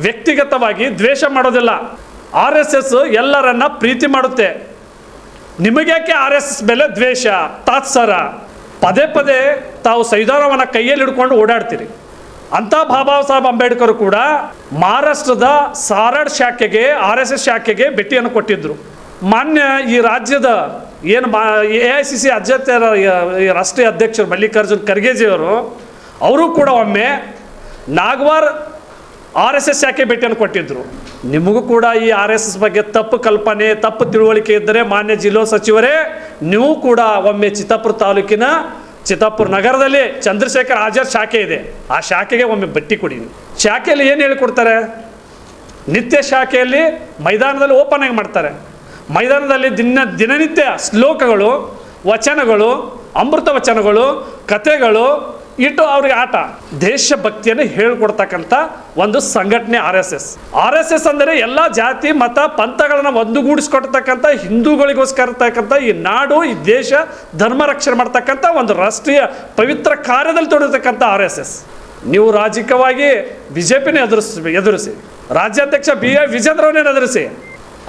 ವ್ಯಕ್ತಿಗತವಾಗಿ ದ್ವೇಷ ಮಾಡೋದಿಲ್ಲ. RSS ಎಲ್ಲರನ್ನ ಪ್ರೀತಿ ಮಾಡುತ್ತೆ. ನಿಮಗ್ಯಾಕೆ RSS ಮೇಲೆ ದ್ವೇಷ, ತಾತ್ಸರ? ಪದೇ ತಾವು ಸಂವಿಧಾನವನ್ನು ಕೈಯಲ್ಲಿ ಹಿಡ್ಕೊಂಡು ಓಡಾಡ್ತೀರಿ. ಅಂಥ ಬಾಬಾ ಸಾಹೇಬ್ ಅಂಬೇಡ್ಕರ್ ಕೂಡ ಮಹಾರಾಷ್ಟ್ರದ ಸಾರಡ್ ಶಾಖೆಗೆ, RSS ಶಾಖೆಗೆ ಭೇಟಿಯನ್ನು ಕೊಟ್ಟಿದ್ದರು. ಮಾನ್ಯ ಈ ರಾಜ್ಯದ ಏನು AICC ರಾಷ್ಟ್ರೀಯ ಅಧ್ಯಕ್ಷರು ಮಲ್ಲಿಕಾರ್ಜುನ್ ಖರ್ಗೆಜಿಯವರು, ಅವರು ಕೂಡ ಒಮ್ಮೆ ನಾಗವಾರ್ RSS ಶಾಖೆ ಭೇಟಿಯನ್ನು ಕೊಟ್ಟಿದ್ದರು. ನಿಮಗೂ ಕೂಡ ಈ RSS ಬಗ್ಗೆ ತಪ್ಪು ಕಲ್ಪನೆ, ತಪ್ಪು ತಿಳುವಳಿಕೆ ಇದ್ದರೆ ಮಾನ್ಯ ಜಿಲ್ಲಾ ಸಚಿವರೇ, ನೀವು ಕೂಡ ಒಮ್ಮೆ ಚಿತ್ತಾಪುರ ತಾಲೂಕಿನ ಚಿತ್ತಾಪುರ ನಗರದಲ್ಲಿ ಚಂದ್ರಶೇಖರ್ ಆಜಾದ್ ಶಾಖೆ ಇದೆ, ಆ ಶಾಖೆಗೆ ಒಮ್ಮೆ ಭೇಟಿ ಕೊಡಿ. ಶಾಖೆಯಲ್ಲಿ ಏನು ಹೇಳಿಕೊಡ್ತಾರೆ? ನಿತ್ಯ ಶಾಖೆಯಲ್ಲಿ ಮೈದಾನದಲ್ಲಿ ಓಪನ್ ಆಗಿ ಮಾಡ್ತಾರೆ. ಮೈದಾನದಲ್ಲಿ ದಿನನಿತ್ಯ ಶ್ಲೋಕಗಳು, ವಚನಗಳು, ಅಮೃತ ವಚನಗಳು, ಕಥೆಗಳು ಇಟ್ಟು ಅವ್ರಿಗೆ ಆಟ, ದೇಶಭಕ್ತಿಯನ್ನು ಹೇಳ್ಕೊಡ್ತಕ್ಕಂಥ ಒಂದು ಸಂಘಟನೆ RSS ಅಂದರೆ ಎಲ್ಲ ಜಾತಿ ಮತ ಪಂಥಗಳನ್ನು ಒಂದುಗೂಡಿಸ್ಕೊಡ್ತಕ್ಕಂಥ, ಹಿಂದೂಗಳಿಗೋಸ್ಕರ ಇರ್ತಕ್ಕಂಥ ಈ ನಾಡು, ಈ ದೇಶ ಧರ್ಮ ರಕ್ಷಣೆ ಮಾಡ್ತಕ್ಕಂಥ ಒಂದು ರಾಷ್ಟ್ರೀಯ ಪವಿತ್ರ ಕಾರ್ಯದಲ್ಲಿ ತೊಡಗಿರ್ತಕ್ಕಂಥ RSS. ನೀವು ರಾಜಕೀಯವಾಗಿ BJPನೇ ಎದುರಿಸಿ, ರಾಜ್ಯಾಧ್ಯಕ್ಷ BI ವಿಜೇಂದ್ರವನ್ನೇ ಎದುರಿಸಿ.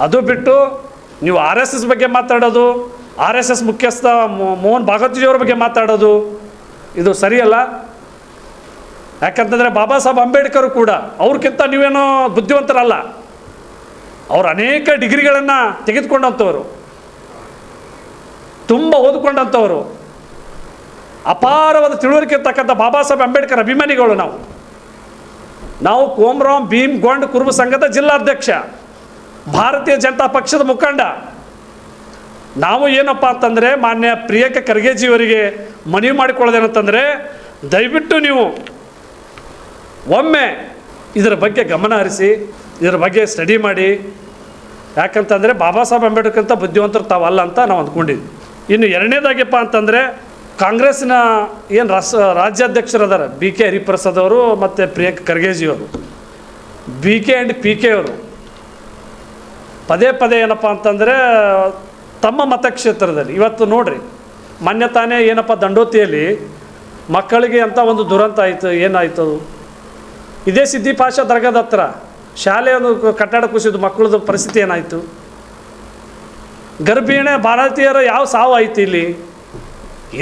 ಅದು ಬಿಟ್ಟು ನೀವು RSS ಬಗ್ಗೆ ಮಾತಾಡೋದು, RSS ಮುಖ್ಯಸ್ಥ ಮೋಹನ್ ಭಾಗವತ್ಜಿಯವರ ಬಗ್ಗೆ ಮಾತಾಡೋದು ಇದು ಸರಿಯಲ್ಲ. ಯಾಕಂತಂದರೆ ಬಾಬಾ ಸಾಹೇಬ್ ಅಂಬೇಡ್ಕರ್ ಕೂಡ ಅವ್ರಿಗಿಂತ ನೀವೇನೋ ಬುದ್ಧಿವಂತರಲ್ಲ. ಅವರು ಅನೇಕ ಡಿಗ್ರಿಗಳನ್ನು ತೆಗೆದುಕೊಂಡಂಥವರು, ತುಂಬ ಓದಿಕೊಂಡಂಥವರು, ಅಪಾರವಾದ ತಿಳುವಳಿಕೆ ಇರ್ತಕ್ಕಂಥ ಬಾಬಾ ಸಾಹೇಬ್ ಅಂಬೇಡ್ಕರ್ ಅಭಿಮಾನಿಗಳು. ನಾವು ಕೋಮ್ರಾಮ್ ಭೀಮಗೊಂಡ ಕುರುಬ ಸಂಘದ ಜಿಲ್ಲಾಧ್ಯಕ್ಷ, ಭಾರತೀಯ ಜನತಾ ಪಕ್ಷದ ಮುಖಂಡ. ನಾವು ಏನಪ್ಪ ಅಂತಂದರೆ ಮಾನ್ಯ ಪ್ರಿಯಾಂಕ ಖರ್ಗೆಜಿಯವರಿಗೆ ಮನವಿ ಮಾಡಿಕೊಳ್ಳೋದೇನಂತಂದರೆ, ದಯವಿಟ್ಟು ನೀವು ಒಮ್ಮೆ ಇದರ ಬಗ್ಗೆ ಗಮನ ಹರಿಸಿ, ಇದರ ಬಗ್ಗೆ ಸ್ಟಡಿ ಮಾಡಿ. ಯಾಕಂತಂದರೆ ಬಾಬಾ ಸಾಹೇಬ್ ಅಂಬೇಡ್ಕರ್ ಅಂತ ಬುದ್ಧಿವಂತರು ತಾವಲ್ಲ ಅಂತ ನಾವು ಅಂದ್ಕೊಂಡಿದ್ವಿ. ಇನ್ನು ಎರಡನೇದಾಗಿಪ್ಪ ಅಂತಂದರೆ ಕಾಂಗ್ರೆಸ್ಸಿನ ಏನು ರಾಜ್ಯಾಧ್ಯಕ್ಷರದಾರ BK ಹರಿಪ್ರಸಾದ್ ಅವರು ಮತ್ತು ಪ್ರಿಯಾಂಕ ಖರ್ಗೆಜಿಯವರು, BK ಆ್ಯಂಡ್ PK ಅವರು ಪದೇ ಪದೇ ಏನಪ್ಪ ಅಂತಂದರೆ ತಮ್ಮ ಮತಕ್ಷೇತ್ರದಲ್ಲಿ ಇವತ್ತು ನೋಡ್ರಿ, ಮೊನ್ನೆ ತಾನೇ ಏನಪ್ಪ ದಂಡೋತಿಯಲ್ಲಿ ಮಕ್ಕಳಿಗೆ ಅಂತ ಒಂದು ದುರಂತ ಆಯಿತು. ಏನಾಯಿತು? ಇದೇ ಸಿದ್ದಿಪಾಷ ದರ್ಗಾದ ಹತ್ರ ಶಾಲೆಯನ್ನು ಕಟ್ಟಡ ಕುಸಿದು ಮಕ್ಕಳದ್ದು ಪರಿಸ್ಥಿತಿ ಏನಾಯಿತು? ಗರ್ಭಿಣಿ ಭಾರತೀಯರ ಯಾವ ಸಾವು ಆಯಿತು ಇಲ್ಲಿ?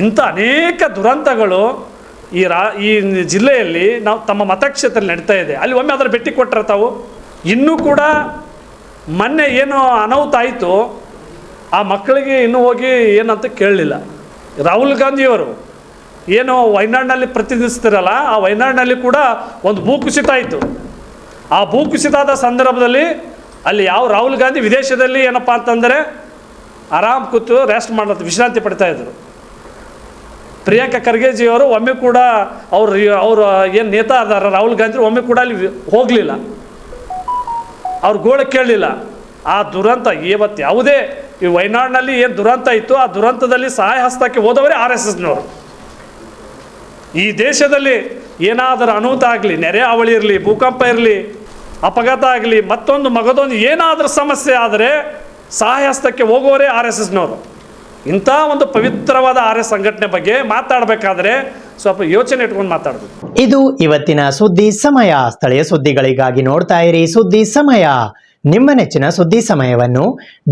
ಇಂಥ ಅನೇಕ ದುರಂತಗಳು ಈ ಜಿಲ್ಲೆಯಲ್ಲಿ ನಾವು ತಮ್ಮ ಮತಕ್ಷೇತ್ರದಲ್ಲಿ ನಡೀತಾ ಇದೆ. ಅಲ್ಲಿ ಒಮ್ಮೆ ಅದರ ಭೇಟಿ ಕೊಟ್ಟರೆ ತಾವು ಇನ್ನೂ ಕೂಡ ಮೊನ್ನೆ ಏನು ಅನಾಹುತ ಆಯಿತು ಆ ಮಕ್ಕಳಿಗೆ ಇನ್ನೂ ಹೋಗಿ ಏನಂತ ಕೇಳಲಿಲ್ಲ. ರಾಹುಲ್ ಗಾಂಧಿಯವರು ಏನು ವಯನಾಡಿನಲ್ಲಿ ಪ್ರತಿನಿಧಿಸ್ತಿರಲ್ಲ, ಆ ವಯನಾಡಿನಲ್ಲಿ ಕೂಡ ಒಂದು ಭೂಕುಸಿತ ಆಯಿತು. ಆ ಭೂಕುಸಿತದ ಸಂದರ್ಭದಲ್ಲಿ ಅಲ್ಲಿ ಯಾವ ರಾಹುಲ್ ಗಾಂಧಿ ವಿದೇಶದಲ್ಲಿ ಏನಪ್ಪ ಅಂತಂದರೆ ಆರಾಮ್ ಕೂತು ರೆಸ್ಟ್ ಮಾಡೋದು, ವಿಶ್ರಾಂತಿ ಪಡ್ತಾಯಿದ್ರು. ಪ್ರಿಯಾಂಕಾ ಖರ್ಗೆಜಿಯವರು ಒಮ್ಮೆ ಕೂಡ ಅವರು ಏನು ನೇತಾ ಅದಾರ ರಾಹುಲ್ ಗಾಂಧಿ ಒಮ್ಮೆ ಕೂಡ ಅಲ್ಲಿ ಹೋಗಲಿಲ್ಲ, ಅವ್ರ ಗೋಳ ಕೇಳಲಿಲ್ಲ. ಆ ದುರಂತ ಇವತ್ತು ಯಾವುದೇ ಈ ವಯನಾಡಿನಲ್ಲಿ ಏನು ದುರಂತ ಇತ್ತು ಆ ದುರಂತದಲ್ಲಿ ಸಹಾಯ ಹಸ್ತಕ್ಕೆ ಹೋದವರೇ RSSನವರು. ಈ ದೇಶದಲ್ಲಿ ಏನಾದರೂ ಅನಾಹುತ ಆಗಲಿ, ನೆರೆ ಹಾವಳಿ ಇರಲಿ, ಭೂಕಂಪ ಇರಲಿ, ಅಪಘಾತ ಆಗಲಿ, ಮತ್ತೊಂದು ಮಗದೊಂದು ಏನಾದರೂ ಸಮಸ್ಯೆ ಆದರೆ ಸಹಾಯ ಹಸ್ತಕ್ಕೆ ಹೋಗುವವರೇ RSSನವರು. ಇಂಥ ಒಂದು ಪವಿತ್ರವಾದ RS ಸಂಘಟನೆ ಬಗ್ಗೆ ಮಾತಾಡಬೇಕಾದ್ರೆ ಸ್ವಲ್ಪ ಯೋಚನೆ ಇಟ್ಕೊಂಡು ಮಾತಾಡಬೇಕು. ಇದು ಇವತ್ತಿನ ಸುದ್ದಿ ಸಮಯ. ಸ್ಥಳೀಯ ಸುದ್ದಿಗಳಿಗಾಗಿ ನೋಡ್ತಾ ಇರಿ ಸುದ್ದಿ ಸಮಯ. ನಿಮ್ಮ ನೆಚ್ಚಿನ ಸುದ್ದಿ ಸಮಯವನ್ನು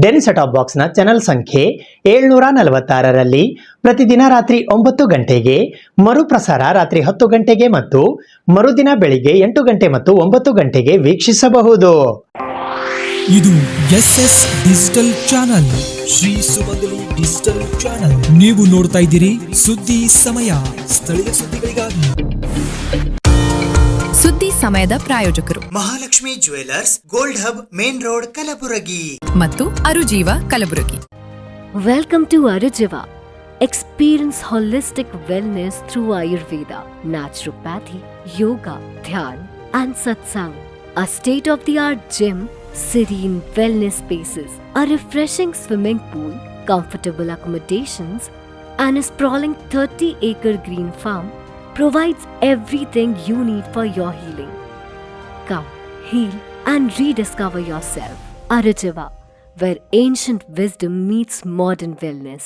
ಡೆನ್ ಸೆಟಾಪ್ ಬಾಕ್ಸ್ನ ಚಾನೆಲ್ ಸಂಖ್ಯೆ 746ರಲ್ಲಿ ಪ್ರತಿದಿನ ರಾತ್ರಿ 9 ಗಂಟೆಗೆ, ಮರುಪ್ರಸಾರ ರಾತ್ರಿ 10 ಗಂಟೆಗೆ ಮತ್ತು ಮರುದಿನ ಬೆಳಿಗ್ಗೆ 8 ಗಂಟೆ ಮತ್ತು 9 ಗಂಟೆಗೆ ವೀಕ್ಷಿಸಬಹುದು. ಇದು SS ಡಿಜಿಟಲ್ ಚಾನಲ್, ಶ್ರೀ ಸುಮಂಗಲಿ ಡಿಜಿಟಲ್ ಚಾನಲ್. ನೀವು ನೋಡ್ತಾ ಇದ್ದೀರಿ ಸುದ್ದಿ ಸಮಯ, ಸ್ಥಳೀಯ ಸುದ್ದಿಗಳಿಗಾಗಿ. ಸುದ್ದಿ ಸಮಯದ ಪ್ರಾಯೋಜಕರು Mahalakshmi jewellers, gold hub, main road, Kalaburagi ಮತ್ತು ಅರುಜೀವ Kalaburagi. Welcome to Arujiva. Experience holistic wellness through Ayurveda, naturopathy, yoga, dhyan, and satsang. A state-of-the-art gym, serene wellness spaces, a refreshing swimming pool, comfortable accommodations, and a sprawling 30-acre green farm provides everything you need for your healing. Come, heal, and rediscover yourself. Arujiva, where ancient wisdom meets modern wellness.